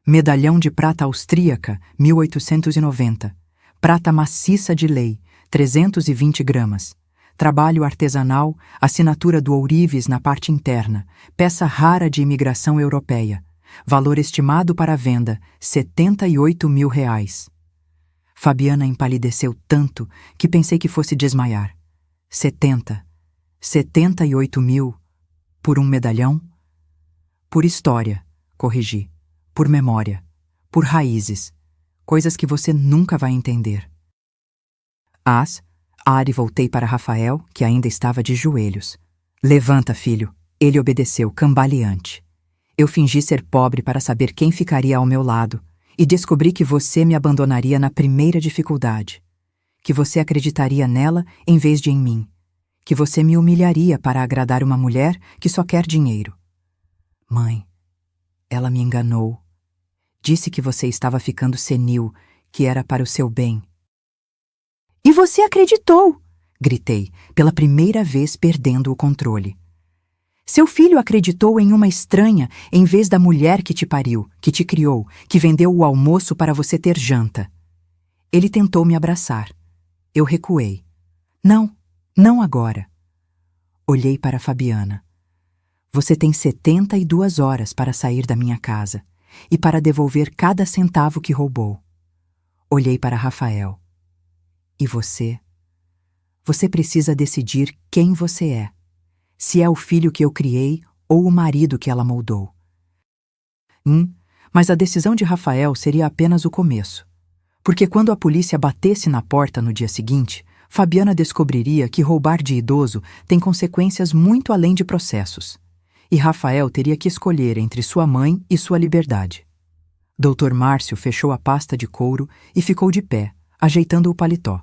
Medalhão de prata austríaca, 1890. Prata maciça de lei, 320 gramas. Trabalho artesanal, assinatura do ourives na parte interna. Peça rara de imigração europeia. Valor estimado para a venda, 78 mil reais. Fabiana empalideceu tanto que pensei que fosse desmaiar. 78 mil por um medalhão? Por história, corrigi. Por memória. Por raízes. Coisas que você nunca vai entender. Voltei para Rafael, que ainda estava de joelhos. Levanta, filho. Ele obedeceu, cambaleante. Eu fingi ser pobre para saber quem ficaria ao meu lado. E descobri que você me abandonaria na primeira dificuldade. Que você acreditaria nela em vez de em mim. Que você me humilharia para agradar uma mulher que só quer dinheiro. Mãe, ela me enganou. Disse que você estava ficando senil, que era para o seu bem. E você acreditou! Gritei, pela primeira vez perdendo o controle. Seu filho acreditou em uma estranha em vez da mulher que te pariu, que te criou, que vendeu o almoço para você ter janta. Ele tentou me abraçar. Eu recuei. Não, não agora. Olhei para Fabiana. Você tem 72 horas para sair da minha casa e para devolver cada centavo que roubou. Olhei para Rafael. E você? Você precisa decidir quem você é. Se é o filho que eu criei ou o marido que ela moldou. Mas a decisão de Rafael seria apenas o começo. Porque quando a polícia batesse na porta no dia seguinte, Fabiana descobriria que roubar de idoso tem consequências muito além de processos. E Rafael teria que escolher entre sua mãe e sua liberdade. Dr. Márcio fechou a pasta de couro e ficou de pé, ajeitando o paletó.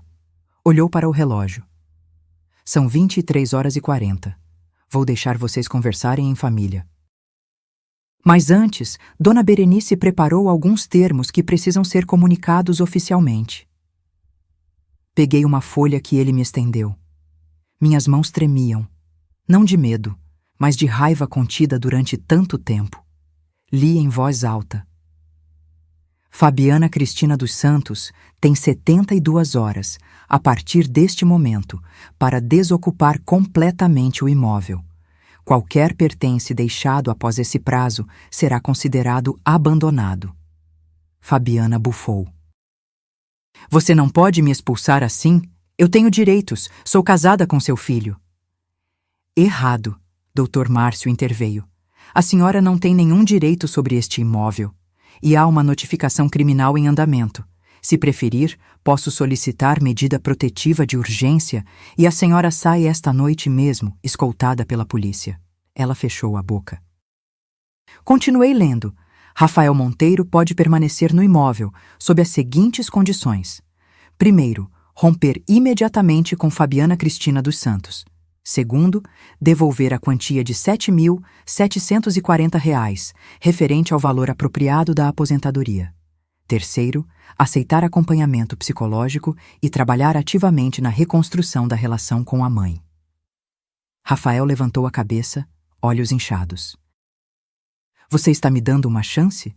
Olhou para o relógio. São 23h40. Vou deixar vocês conversarem em família. Mas antes, Dona Berenice preparou alguns termos que precisam ser comunicados oficialmente. Peguei uma folha que ele me estendeu. Minhas mãos tremiam, não de medo, mas de raiva contida durante tanto tempo. Li em voz alta. Fabiana Cristina dos Santos tem 72 horas, a partir deste momento, para desocupar completamente o imóvel. Qualquer pertence deixado após esse prazo será considerado abandonado. Fabiana bufou. Você não pode me expulsar assim? Eu tenho direitos, sou casada com seu filho. Errado, Dr. Márcio interveio. A senhora não tem nenhum direito sobre este imóvel. E há uma notificação criminal em andamento. Se preferir, posso solicitar medida protetiva de urgência e a senhora sai esta noite mesmo, escoltada pela polícia. Ela fechou a boca. Continuei lendo. Rafael Monteiro pode permanecer no imóvel, sob as seguintes condições. Primeiro, romper imediatamente com Fabiana Cristina dos Santos. Segundo, devolver a quantia de R$ 7.740, referente ao valor apropriado da aposentadoria. Terceiro, aceitar acompanhamento psicológico e trabalhar ativamente na reconstrução da relação com a mãe. Rafael levantou a cabeça, olhos inchados. Você está me dando uma chance?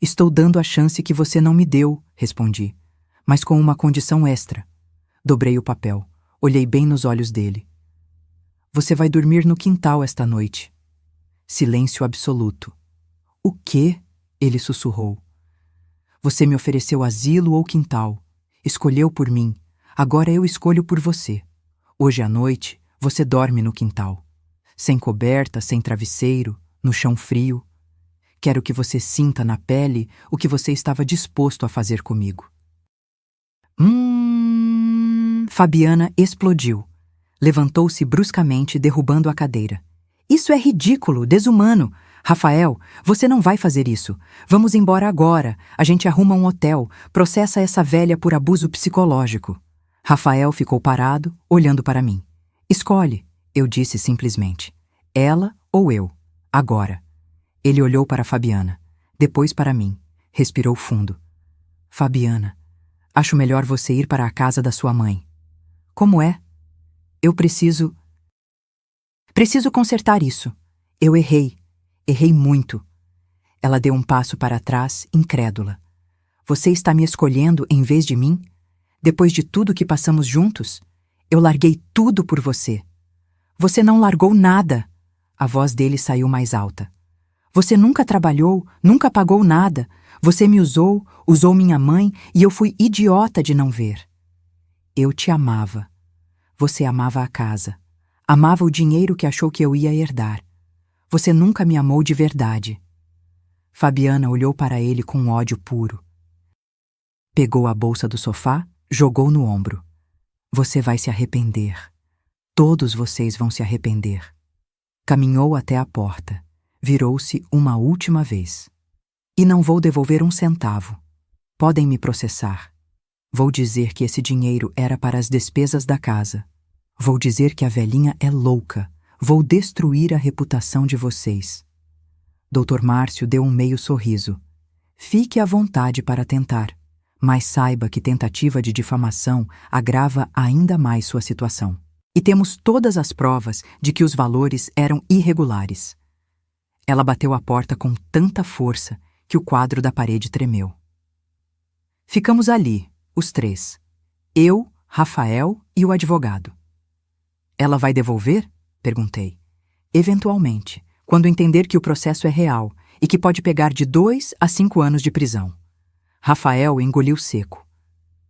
Estou dando a chance que você não me deu, respondi, mas com uma condição extra. Dobrei o papel, olhei bem nos olhos dele. Você vai dormir no quintal esta noite. Silêncio absoluto. O quê? Ele sussurrou. Você me ofereceu asilo ou quintal. Escolheu por mim. Agora eu escolho por você. Hoje à noite, você dorme no quintal. Sem coberta, sem travesseiro, no chão frio. Quero que você sinta na pele o que você estava disposto a fazer comigo. Fabiana explodiu. Levantou-se bruscamente, derrubando a cadeira. Isso é ridículo, desumano. Rafael, você não vai fazer isso. Vamos embora agora. A gente arruma um hotel, processa essa velha por abuso psicológico. Rafael ficou parado, olhando para mim. Escolhe, eu disse simplesmente. Ela ou eu. Agora. Ele olhou para Fabiana, depois para mim. Respirou fundo. Fabiana, acho melhor você ir para a casa da sua mãe. Como é? Eu preciso consertar isso. Eu errei. Errei muito. Ela deu um passo para trás, incrédula. Você está me escolhendo em vez de mim? Depois de tudo que passamos juntos? Eu larguei tudo por você. Você não largou nada. A voz dele saiu mais alta. Você nunca trabalhou, nunca pagou nada. Você me usou, usou minha mãe e eu fui idiota de não ver. Eu te amava. Você amava a casa. Amava o dinheiro que achou que eu ia herdar. Você nunca me amou de verdade. Fabiana olhou para ele com ódio puro. Pegou a bolsa do sofá, jogou no ombro. Você vai se arrepender. Todos vocês vão se arrepender. Caminhou até a porta. Virou-se uma última vez. E não vou devolver um centavo. Podem me processar. Vou dizer que esse dinheiro era para as despesas da casa. Vou dizer que a velhinha é louca. Vou destruir a reputação de vocês. Dr. Márcio deu um meio sorriso. Fique à vontade para tentar, mas saiba que tentativa de difamação agrava ainda mais sua situação. E temos todas as provas de que os valores eram irregulares. Ela bateu a porta com tanta força que o quadro da parede tremeu. Ficamos ali, os três. Eu, Rafael e o advogado. Ela vai devolver? Perguntei. Eventualmente, quando entender que o processo é real e que pode pegar de 2 a 5 anos de prisão. Rafael engoliu seco.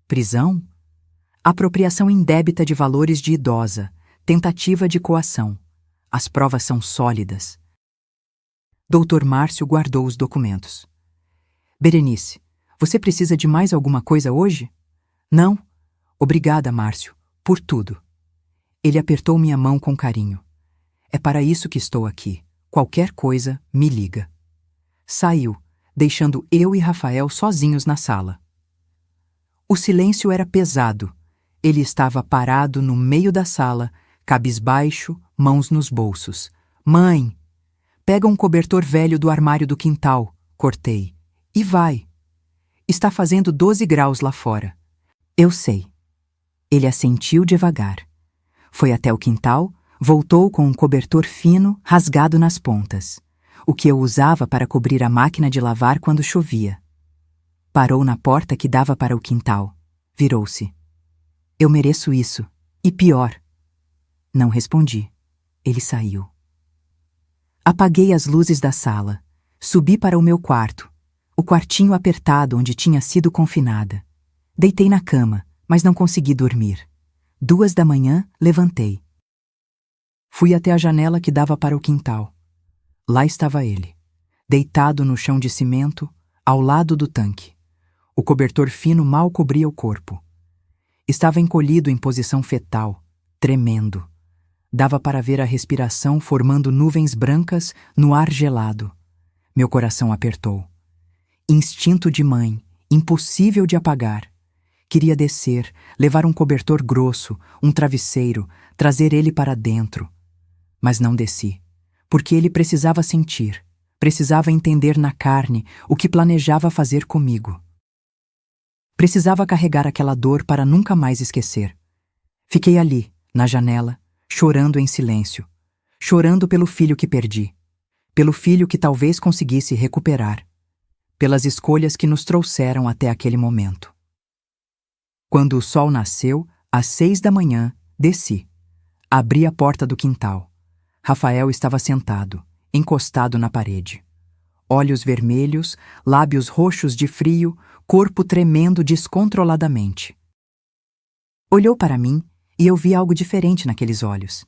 Prisão? Apropriação indébita de valores de idosa, tentativa de coação. As provas são sólidas. Dr. Márcio guardou os documentos. Berenice, você precisa de mais alguma coisa hoje? Não? Obrigada, Márcio, por tudo. Ele apertou minha mão com carinho. É para isso que estou aqui. Qualquer coisa, me liga. Saiu, deixando eu e Rafael sozinhos na sala. O silêncio era pesado. Ele estava parado no meio da sala, cabisbaixo, mãos nos bolsos. Mãe! Pega um cobertor velho do armário do quintal, cortei. E vai. Está fazendo 12 graus lá fora. Eu sei. Ele assentiu devagar. Foi até o quintal, voltou com um cobertor fino, rasgado nas pontas, o que eu usava para cobrir a máquina de lavar quando chovia. Parou na porta que dava para o quintal. Virou-se. Eu mereço isso. E pior. Não respondi. Ele saiu. Apaguei as luzes da sala. Subi para o meu quarto, o quartinho apertado onde tinha sido confinada. Deitei na cama, mas não consegui dormir. 2 da manhã, levantei. Fui até a janela que dava para o quintal. Lá estava ele, deitado no chão de cimento, ao lado do tanque. O cobertor fino mal cobria o corpo. Estava encolhido em posição fetal, tremendo. Dava para ver a respiração formando nuvens brancas no ar gelado. Meu coração apertou. Instinto de mãe, impossível de apagar. Queria descer, levar um cobertor grosso, um travesseiro, trazer ele para dentro. Mas não desci, porque ele precisava sentir, precisava entender na carne o que planejava fazer comigo. Precisava carregar aquela dor para nunca mais esquecer. Fiquei ali, na janela, chorando em silêncio, chorando pelo filho que perdi, pelo filho que talvez conseguisse recuperar, pelas escolhas que nos trouxeram até aquele momento. Quando o sol nasceu, às 6 da manhã, desci. Abri a porta do quintal. Rafael estava sentado, encostado na parede. Olhos vermelhos, lábios roxos de frio, corpo tremendo descontroladamente. Olhou para mim e eu vi algo diferente naqueles olhos.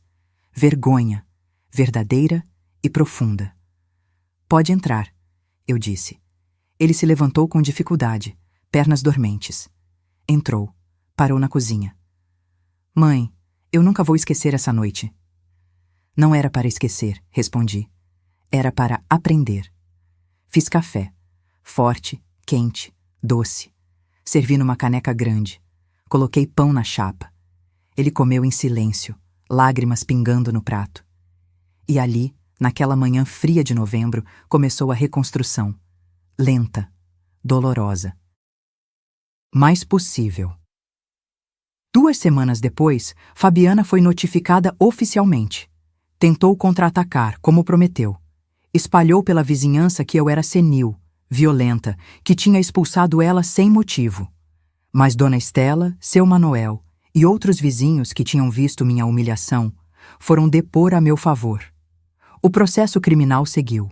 Vergonha, verdadeira e profunda. Pode entrar, eu disse. Ele se levantou com dificuldade, pernas dormentes. Entrou, parou na cozinha. Mãe, eu nunca vou esquecer essa noite. Não era para esquecer, respondi. Era para aprender. Fiz café, forte, quente, doce. Servi numa caneca grande. Coloquei pão na chapa. Ele comeu em silêncio, lágrimas pingando no prato. E ali, naquela manhã fria de novembro, começou a reconstrução. Lenta, dolorosa. Mas possível. 2 semanas depois, Fabiana foi notificada oficialmente. Tentou contra-atacar, como prometeu. Espalhou pela vizinhança que eu era senil, violenta, que tinha expulsado ela sem motivo. Mas Dona Estela, seu Manoel e outros vizinhos que tinham visto minha humilhação foram depor a meu favor. O processo criminal seguiu.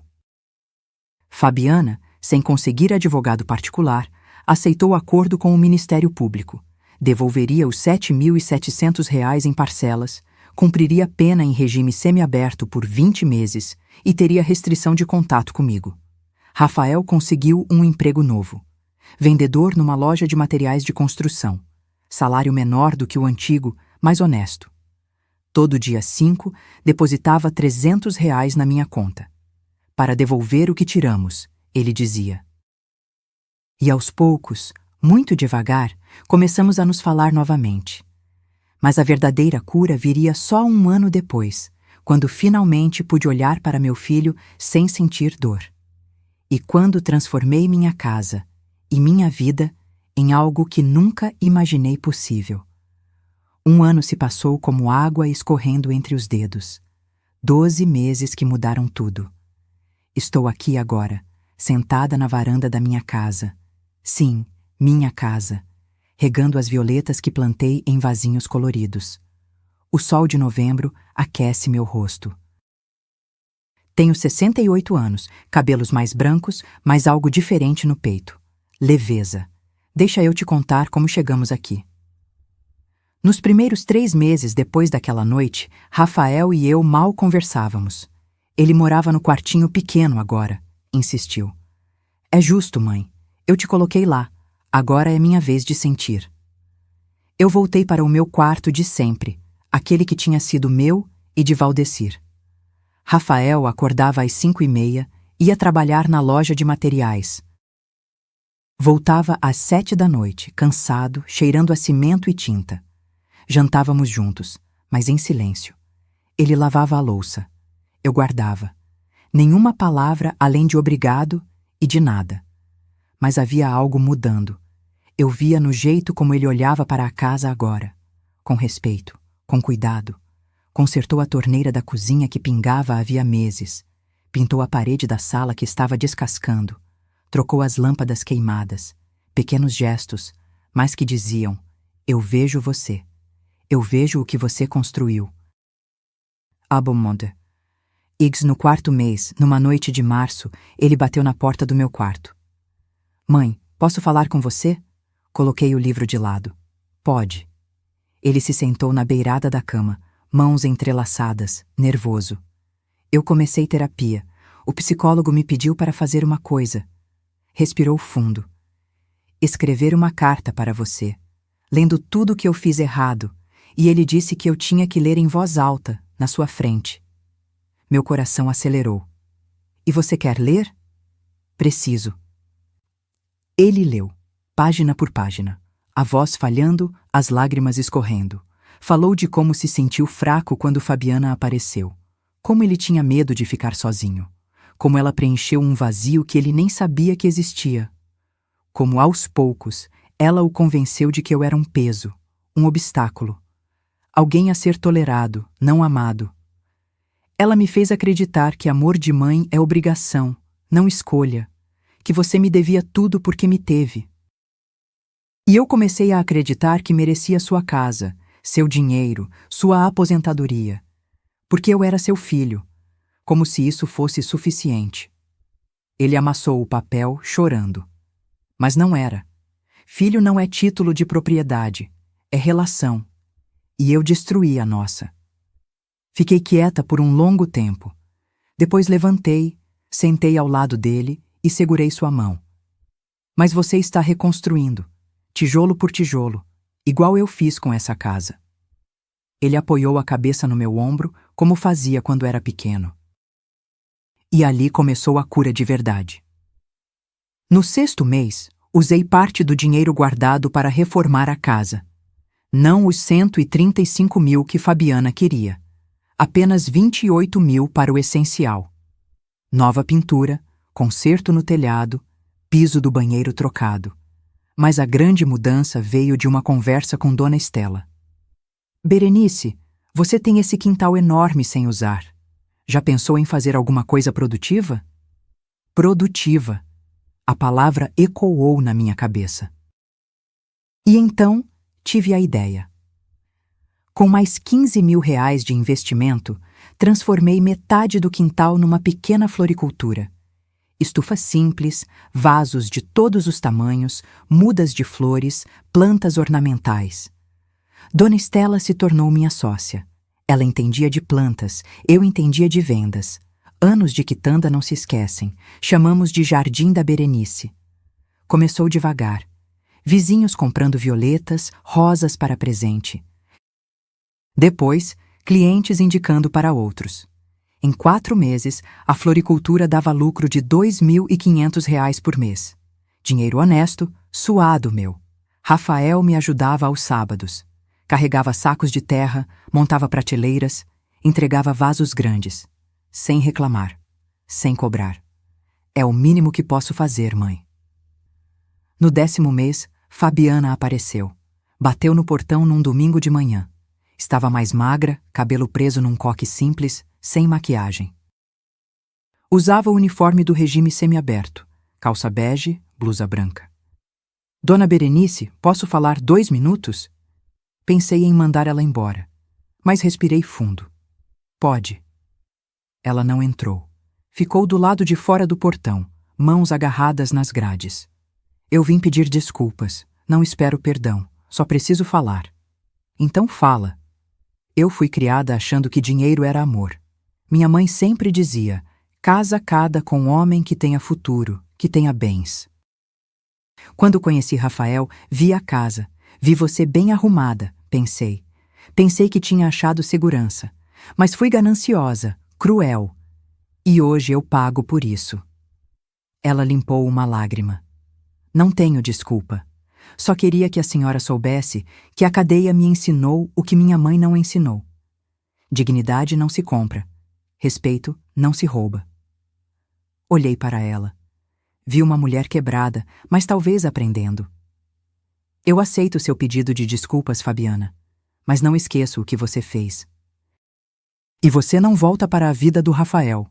Fabiana, sem conseguir advogado particular, aceitou o acordo com o Ministério Público. Devolveria os R$ 7.700 em parcelas, cumpriria pena em regime semiaberto por 20 meses e teria restrição de contato comigo. Rafael conseguiu um emprego novo. Vendedor numa loja de materiais de construção. Salário menor do que o antigo, mas honesto. Todo dia 5, depositava R$ 300 na minha conta. Para devolver o que tiramos, ele dizia. E aos poucos, muito devagar, começamos a nos falar novamente. Mas a verdadeira cura viria só 1 ano depois, quando finalmente pude olhar para meu filho sem sentir dor. E quando transformei minha casa e minha vida em algo que nunca imaginei possível. 1 ano se passou como água escorrendo entre os dedos. 12 meses que mudaram tudo. Estou aqui agora, sentada na varanda da minha casa. Sim, minha casa. Regando as violetas que plantei em vasinhos coloridos. O sol de novembro aquece meu rosto. Tenho 68 anos, cabelos mais brancos, mas algo diferente no peito. Leveza. Deixa eu te contar como chegamos aqui. Nos primeiros 3 meses depois daquela noite, Rafael e eu mal conversávamos. Ele morava no quartinho pequeno agora, insistiu. É justo, mãe. Eu te coloquei lá. Agora é minha vez de sentir. Eu voltei para o meu quarto de sempre, aquele que tinha sido meu e de Valdecir. Rafael acordava às 5h30, ia trabalhar na loja de materiais. Voltava às 7 da noite, cansado, cheirando a cimento e tinta. Jantávamos juntos, mas em silêncio. Ele lavava a louça. Eu guardava. Nenhuma palavra além de obrigado e de nada. Mas havia algo mudando. Eu via no jeito como ele olhava para a casa agora. Com respeito, com cuidado. Consertou a torneira da cozinha que pingava havia meses. Pintou a parede da sala que estava descascando. Trocou as lâmpadas queimadas. Pequenos gestos, mas que diziam: eu vejo você. Eu vejo o que você construiu. Abomode. Iggs, no 4º mês, numa noite de março, ele bateu na porta do meu quarto. Mãe, posso falar com você? Coloquei o livro de lado. Pode. Ele se sentou na beirada da cama, mãos entrelaçadas, nervoso. Eu comecei terapia. O psicólogo me pediu para fazer uma coisa. Respirou fundo. Escrever uma carta para você, lendo tudo o que eu fiz errado, e ele disse que eu tinha que ler em voz alta, na sua frente. Meu coração acelerou. E você quer ler? Preciso. Ele leu, página por página, a voz falhando, as lágrimas escorrendo. Falou de como se sentiu fraco quando Fabiana apareceu. Como ele tinha medo de ficar sozinho. Como ela preencheu um vazio que ele nem sabia que existia. Como, aos poucos, ela o convenceu de que eu era um peso, um obstáculo. Alguém a ser tolerado, não amado. Ela me fez acreditar que amor de mãe é obrigação, não escolha. Que você me devia tudo porque me teve. E eu comecei a acreditar que merecia sua casa, seu dinheiro, sua aposentadoria. Porque eu era seu filho, como se isso fosse suficiente. Ele amassou o papel, chorando. Mas não era. Filho não é título de propriedade, é relação. E eu destruí a nossa. Fiquei quieta por um longo tempo. Depois levantei, sentei ao lado dele e segurei sua mão. Mas você está reconstruindo, tijolo por tijolo, igual eu fiz com essa casa. Ele apoiou a cabeça no meu ombro, como fazia quando era pequeno. E ali começou a cura de verdade. No 6º mês, usei parte do dinheiro guardado para reformar a casa. Não os 135 mil que Fabiana queria. Apenas 28 mil para o essencial. Nova pintura, conserto no telhado, piso do banheiro trocado. Mas a grande mudança veio de uma conversa com Dona Estela. Berenice, você tem esse quintal enorme sem usar. Já pensou em fazer alguma coisa produtiva? Produtiva. A palavra ecoou na minha cabeça. E então, tive a ideia. Com mais 15 mil reais de investimento, transformei metade do quintal numa pequena floricultura. Estufa simples, vasos de todos os tamanhos, mudas de flores, plantas ornamentais. Dona Estela se tornou minha sócia. Ela entendia de plantas, eu entendia de vendas. Anos de quitanda não se esquecem. Chamamos de Jardim da Berenice. Começou devagar. Vizinhos comprando violetas, rosas para presente. Depois, clientes indicando para outros. Em 4 meses, a floricultura dava lucro de R$ 2.500 por mês. Dinheiro honesto, suado meu. Rafael me ajudava aos sábados. Carregava sacos de terra, montava prateleiras, entregava vasos grandes. Sem reclamar, sem cobrar. É o mínimo que posso fazer, mãe. No 10º mês, Fabiana apareceu. Bateu no portão num domingo de manhã. Estava mais magra, cabelo preso num coque simples, sem maquiagem. Usava o uniforme do regime semiaberto, calça bege, blusa branca. Dona Berenice, posso falar 2 minutos? Pensei em mandar ela embora, mas respirei fundo. Pode. Ela não entrou. Ficou do lado de fora do portão, mãos agarradas nas grades. Eu vim pedir desculpas, não espero perdão, só preciso falar. Então fala. Eu fui criada achando que dinheiro era amor. Minha mãe sempre dizia: casa cada com um homem que tenha futuro, que tenha bens. Quando conheci Rafael, vi a casa, vi você bem arrumada, pensei. Pensei que tinha achado segurança, mas fui gananciosa, cruel. E hoje eu pago por isso. Ela limpou uma lágrima. Não tenho desculpa. Só queria que a senhora soubesse que a cadeia me ensinou o que minha mãe não ensinou. Dignidade não se compra. Respeito não se rouba. Olhei para ela. Vi uma mulher quebrada, mas talvez aprendendo. Eu aceito seu pedido de desculpas, Fabiana, mas não esqueço o que você fez. E você não volta para a vida do Rafael.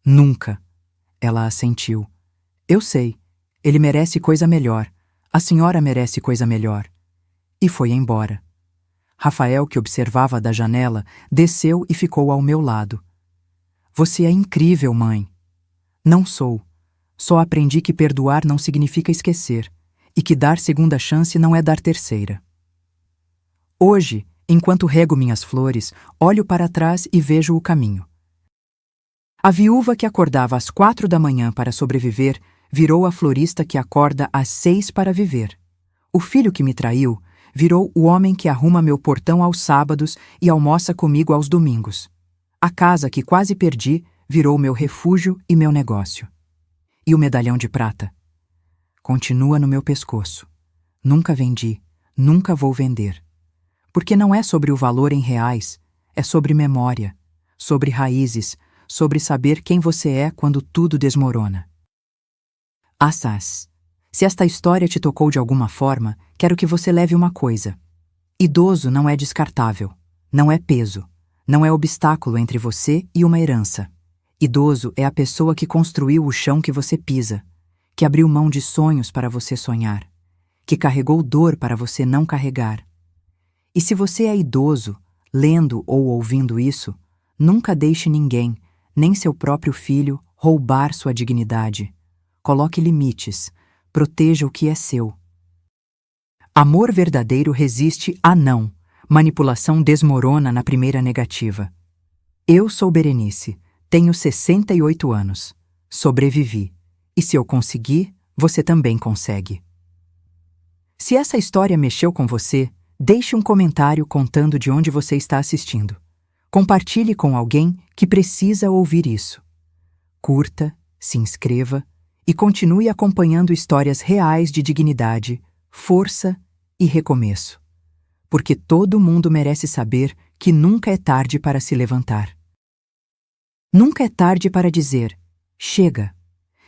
Nunca. Ela assentiu. Eu sei. Ele merece coisa melhor. A senhora merece coisa melhor. E foi embora. Rafael, que observava da janela, desceu e ficou ao meu lado. Você é incrível, mãe. Não sou. Só aprendi que perdoar não significa esquecer, e que dar segunda chance não é dar terceira. Hoje, enquanto rego minhas flores, olho para trás e vejo o caminho. A viúva que acordava às 4 da manhã para sobreviver virou a florista que acorda às 6 para viver. O filho que me traiu virou o homem que arruma meu portão aos sábados e almoça comigo aos domingos. A casa que quase perdi virou meu refúgio e meu negócio. E o medalhão de prata? Continua no meu pescoço. Nunca vendi, nunca vou vender. Porque não é sobre o valor em reais, é sobre memória, sobre raízes, sobre saber quem você é quando tudo desmorona. Assaz, se esta história te tocou de alguma forma, quero que você leve uma coisa. Idoso não é descartável, não é peso, não é obstáculo entre você e uma herança. Idoso é a pessoa que construiu o chão que você pisa, que abriu mão de sonhos para você sonhar, que carregou dor para você não carregar. E se você é idoso, lendo ou ouvindo isso, nunca deixe ninguém, nem seu próprio filho, roubar sua dignidade. Coloque limites, proteja o que é seu. Amor verdadeiro resiste a não. Manipulação desmorona na primeira negativa. Eu sou Berenice, tenho 68 anos. Sobrevivi. E se eu conseguir, você também consegue. Se essa história mexeu com você, deixe um comentário contando de onde você está assistindo. Compartilhe com alguém que precisa ouvir isso. Curta, se inscreva e continue acompanhando histórias reais de dignidade, força e recomeço. Porque todo mundo merece saber que nunca é tarde para se levantar. Nunca é tarde para dizer: chega.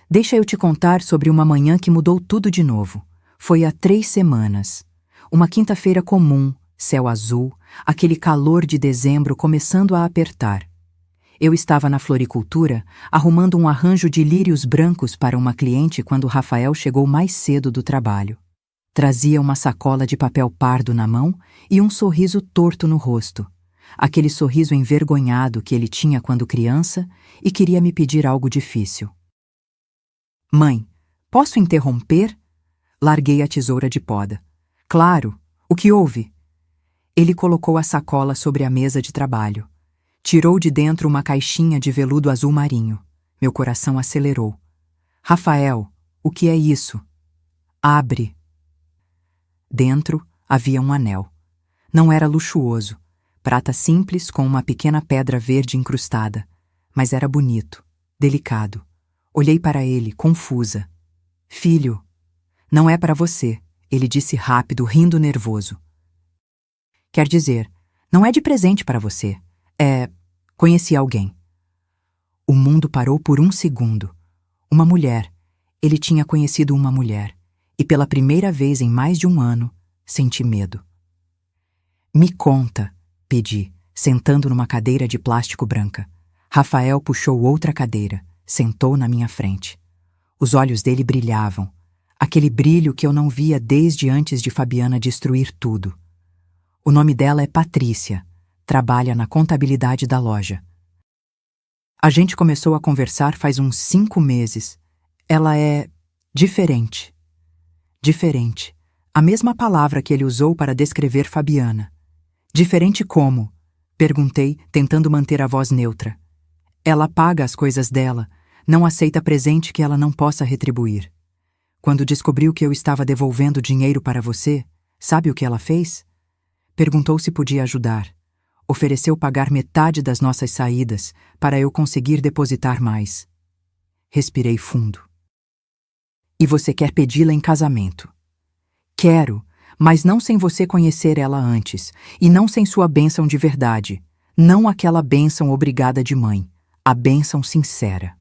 Deixa eu te contar sobre uma manhã que mudou tudo de novo. Foi há 3 semanas. Uma quinta-feira comum, céu azul, aquele calor de dezembro começando a apertar. Eu estava na floricultura, arrumando um arranjo de lírios brancos para uma cliente quando Rafael chegou mais cedo do trabalho. Trazia uma sacola de papel pardo na mão e um sorriso torto no rosto. Aquele sorriso envergonhado que ele tinha quando criança e queria me pedir algo difícil. Mãe, posso interromper? Larguei a tesoura de poda. Claro, o que houve? Ele colocou a sacola sobre a mesa de trabalho. Tirou de dentro uma caixinha de veludo azul marinho. Meu coração acelerou. Rafael, o que é isso? Abre. Dentro havia um anel. Não era luxuoso. Prata simples com uma pequena pedra verde incrustada. Mas era bonito, delicado. Olhei para ele, confusa. Filho, não é para você, ele disse rápido, rindo nervoso. Quer dizer, não é de presente para você. Conheci alguém. O mundo parou por um segundo. Uma mulher. Ele tinha conhecido uma mulher. E pela primeira vez em mais de um ano, senti medo. Me conta, pedi, sentando numa cadeira de plástico branca. Rafael puxou outra cadeira, sentou na minha frente. Os olhos dele brilhavam. Aquele brilho que eu não via desde antes de Fabiana destruir tudo. O nome dela é Patrícia. Trabalha na contabilidade da loja. A gente começou a conversar faz uns 5 meses. Ela é diferente. Diferente. A mesma palavra que ele usou para descrever Fabiana. Diferente como? Perguntei, tentando manter a voz neutra. Ela paga as coisas dela, não aceita presente que ela não possa retribuir. Quando descobriu que eu estava devolvendo dinheiro para você, sabe o que ela fez? Perguntou se podia ajudar. Ofereceu pagar metade das nossas saídas para eu conseguir depositar mais. Respirei fundo. E você quer pedi-la em casamento? Quero, mas não sem você conhecer ela antes, e não sem sua bênção de verdade. Não aquela bênção obrigada de mãe, a bênção sincera.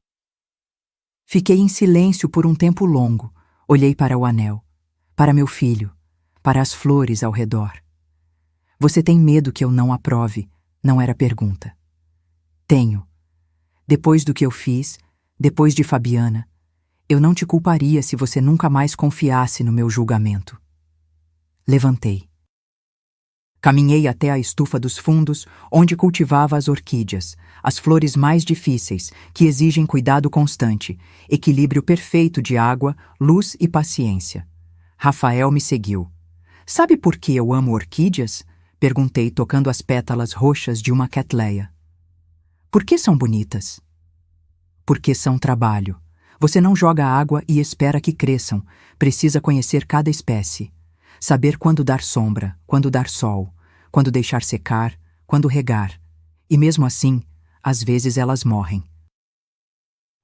Fiquei em silêncio por um tempo longo. Olhei para o anel, para meu filho, para as flores ao redor. Você tem medo que eu não aprove? Não era pergunta. Tenho. Depois do que eu fiz, depois de Fabiana, eu não te culparia se você nunca mais confiasse no meu julgamento. Levantei. Caminhei até a estufa dos fundos, onde cultivava as orquídeas, as flores mais difíceis, que exigem cuidado constante, equilíbrio perfeito de água, luz e paciência. Rafael me seguiu. Sabe por que eu amo orquídeas? Perguntei, tocando as pétalas roxas de uma Cattleya. Por que são bonitas? Porque são trabalho. Você não joga água e espera que cresçam. Precisa conhecer cada espécie. Saber quando dar sombra, quando dar sol, quando deixar secar, quando regar. E mesmo assim, às vezes elas morrem.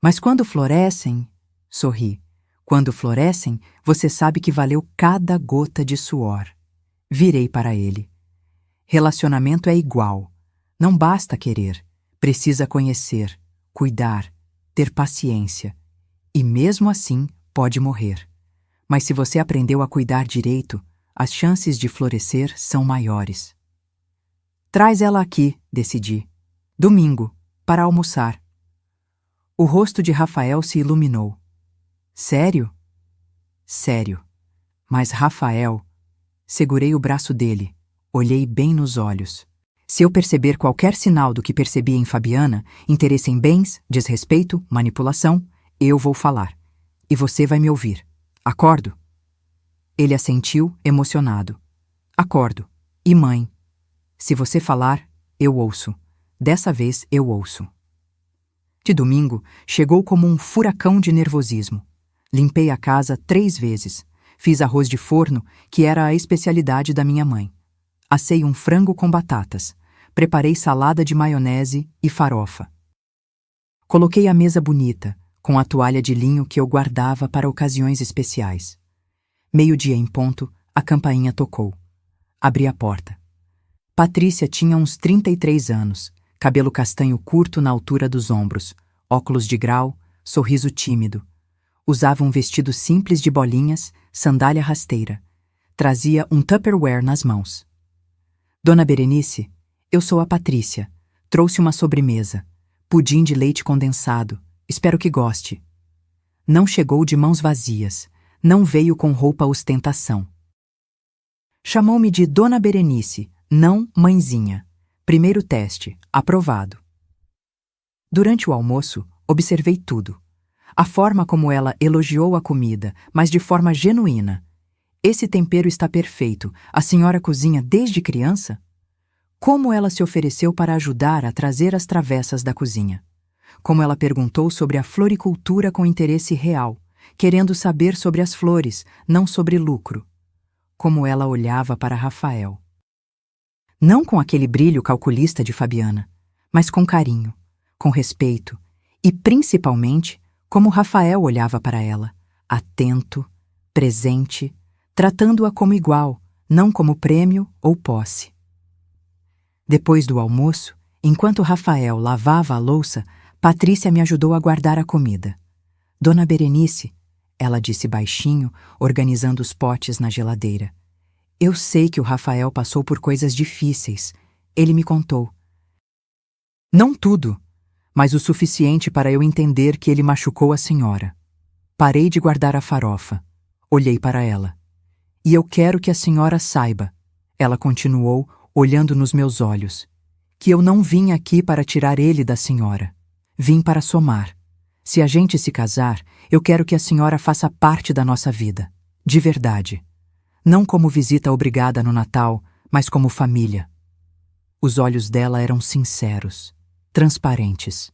Mas quando florescem, sorri, quando florescem, você sabe que valeu cada gota de suor. Virei para ele. Relacionamento é igual. Não basta querer, precisa conhecer, cuidar, ter paciência. E mesmo assim, pode morrer. Mas se você aprendeu a cuidar direito, as chances de florescer são maiores. Traz ela aqui, decidi. Domingo, para almoçar. O rosto de Rafael se iluminou. Sério? Sério. Mas Rafael... Segurei o braço dele, olhei bem nos olhos. Se eu perceber qualquer sinal do que percebi em Fabiana, interesse em bens, desrespeito, manipulação, eu vou falar. E você vai me ouvir. Acordo? Ele assentiu, emocionado. Acordo. E mãe? Se você falar, eu ouço. Dessa vez eu ouço. De domingo, chegou como um furacão de nervosismo. Limpei a casa 3 vezes. Fiz arroz de forno, que era a especialidade da minha mãe. Assei um frango com batatas. Preparei salada de maionese e farofa. Coloquei a mesa bonita, com a toalha de linho que eu guardava para ocasiões especiais. 12:00 em ponto, a campainha tocou. Abri a porta. Patrícia tinha uns 33 anos, cabelo castanho curto na altura dos ombros, óculos de grau, sorriso tímido. Usava um vestido simples de bolinhas, sandália rasteira. Trazia um Tupperware nas mãos. Dona Berenice, eu sou a Patrícia. Trouxe uma sobremesa. Pudim de leite condensado. Espero que goste. Não chegou de mãos vazias. Não veio com roupa ostentação. Chamou-me de Dona Berenice, não mãezinha. Primeiro teste, aprovado. Durante o almoço, observei tudo. A forma como ela elogiou a comida, mas de forma genuína. Esse tempero está perfeito. A senhora cozinha desde criança? Como ela se ofereceu para ajudar a trazer as travessas da cozinha. Como ela perguntou sobre a floricultura com interesse real, querendo saber sobre as flores, não sobre lucro. Como ela olhava para Rafael. Não com aquele brilho calculista de Fabiana, mas com carinho, com respeito e, principalmente, como Rafael olhava para ela, atento, presente, tratando-a como igual, não como prêmio ou posse. Depois do almoço, enquanto Rafael lavava a louça, Patrícia me ajudou a guardar a comida. Dona Berenice, ela disse baixinho, organizando os potes na geladeira. Eu sei que o Rafael passou por coisas difíceis. Ele me contou. Não tudo, mas o suficiente para eu entender que ele machucou a senhora. Parei de guardar a farofa. Olhei para ela. E eu quero que a senhora saiba, ela continuou, olhando nos meus olhos, que eu não vim aqui para tirar ele da senhora. Vim para somar. Se a gente se casar, eu quero que a senhora faça parte da nossa vida. De verdade. Não como visita obrigada no Natal, mas como família. Os olhos dela eram sinceros, transparentes.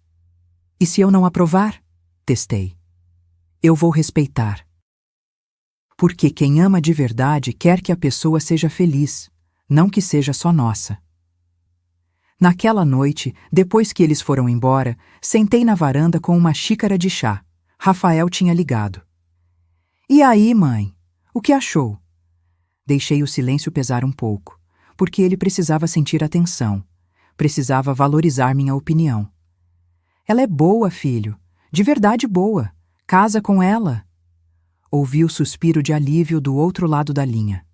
E se eu não aprovar? Testei. Eu vou respeitar. Porque quem ama de verdade quer que a pessoa seja feliz, não que seja só nossa. Naquela noite, depois que eles foram embora, sentei na varanda com uma xícara de chá. Rafael tinha ligado. E aí, mãe? O que achou? Deixei o silêncio pesar um pouco, porque ele precisava sentir atenção, precisava valorizar minha opinião. Ela é boa, filho, de verdade boa. Casa com ela. Ouvi o suspiro de alívio do outro lado da linha.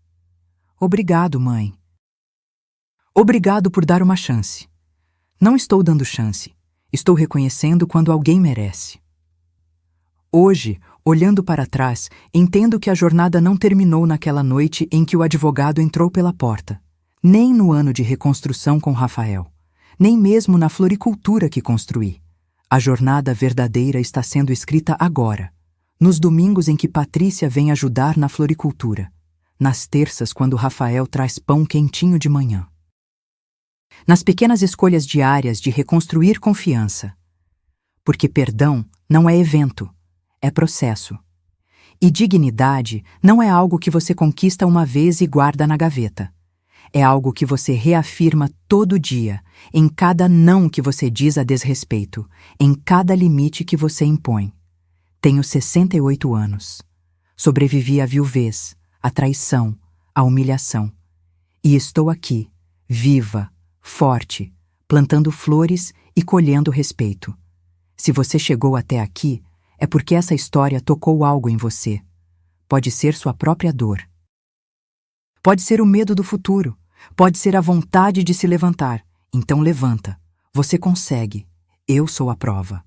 Obrigado, mãe. Obrigado por dar uma chance. Não estou dando chance. Estou reconhecendo quando alguém merece. Hoje, olhando para trás, entendo que a jornada não terminou naquela noite em que o advogado entrou pela porta, nem no ano de reconstrução com Rafael, nem mesmo na floricultura que construí. A jornada verdadeira está sendo escrita agora, nos domingos em que Patrícia vem ajudar na floricultura, nas terças quando Rafael traz pão quentinho de manhã. Nas pequenas escolhas diárias de reconstruir confiança. Porque perdão não é evento, é processo. E dignidade não é algo que você conquista uma vez e guarda na gaveta. É algo que você reafirma todo dia, em cada não que você diz a desrespeito, em cada limite que você impõe. Tenho 68 anos. Sobrevivi à viuvez, à traição, à humilhação. E estou aqui, viva, forte, plantando flores e colhendo respeito. Se você chegou até aqui, é porque essa história tocou algo em você. Pode ser sua própria dor. Pode ser o medo do futuro. Pode ser a vontade de se levantar. Então levanta. Você consegue. Eu sou a prova.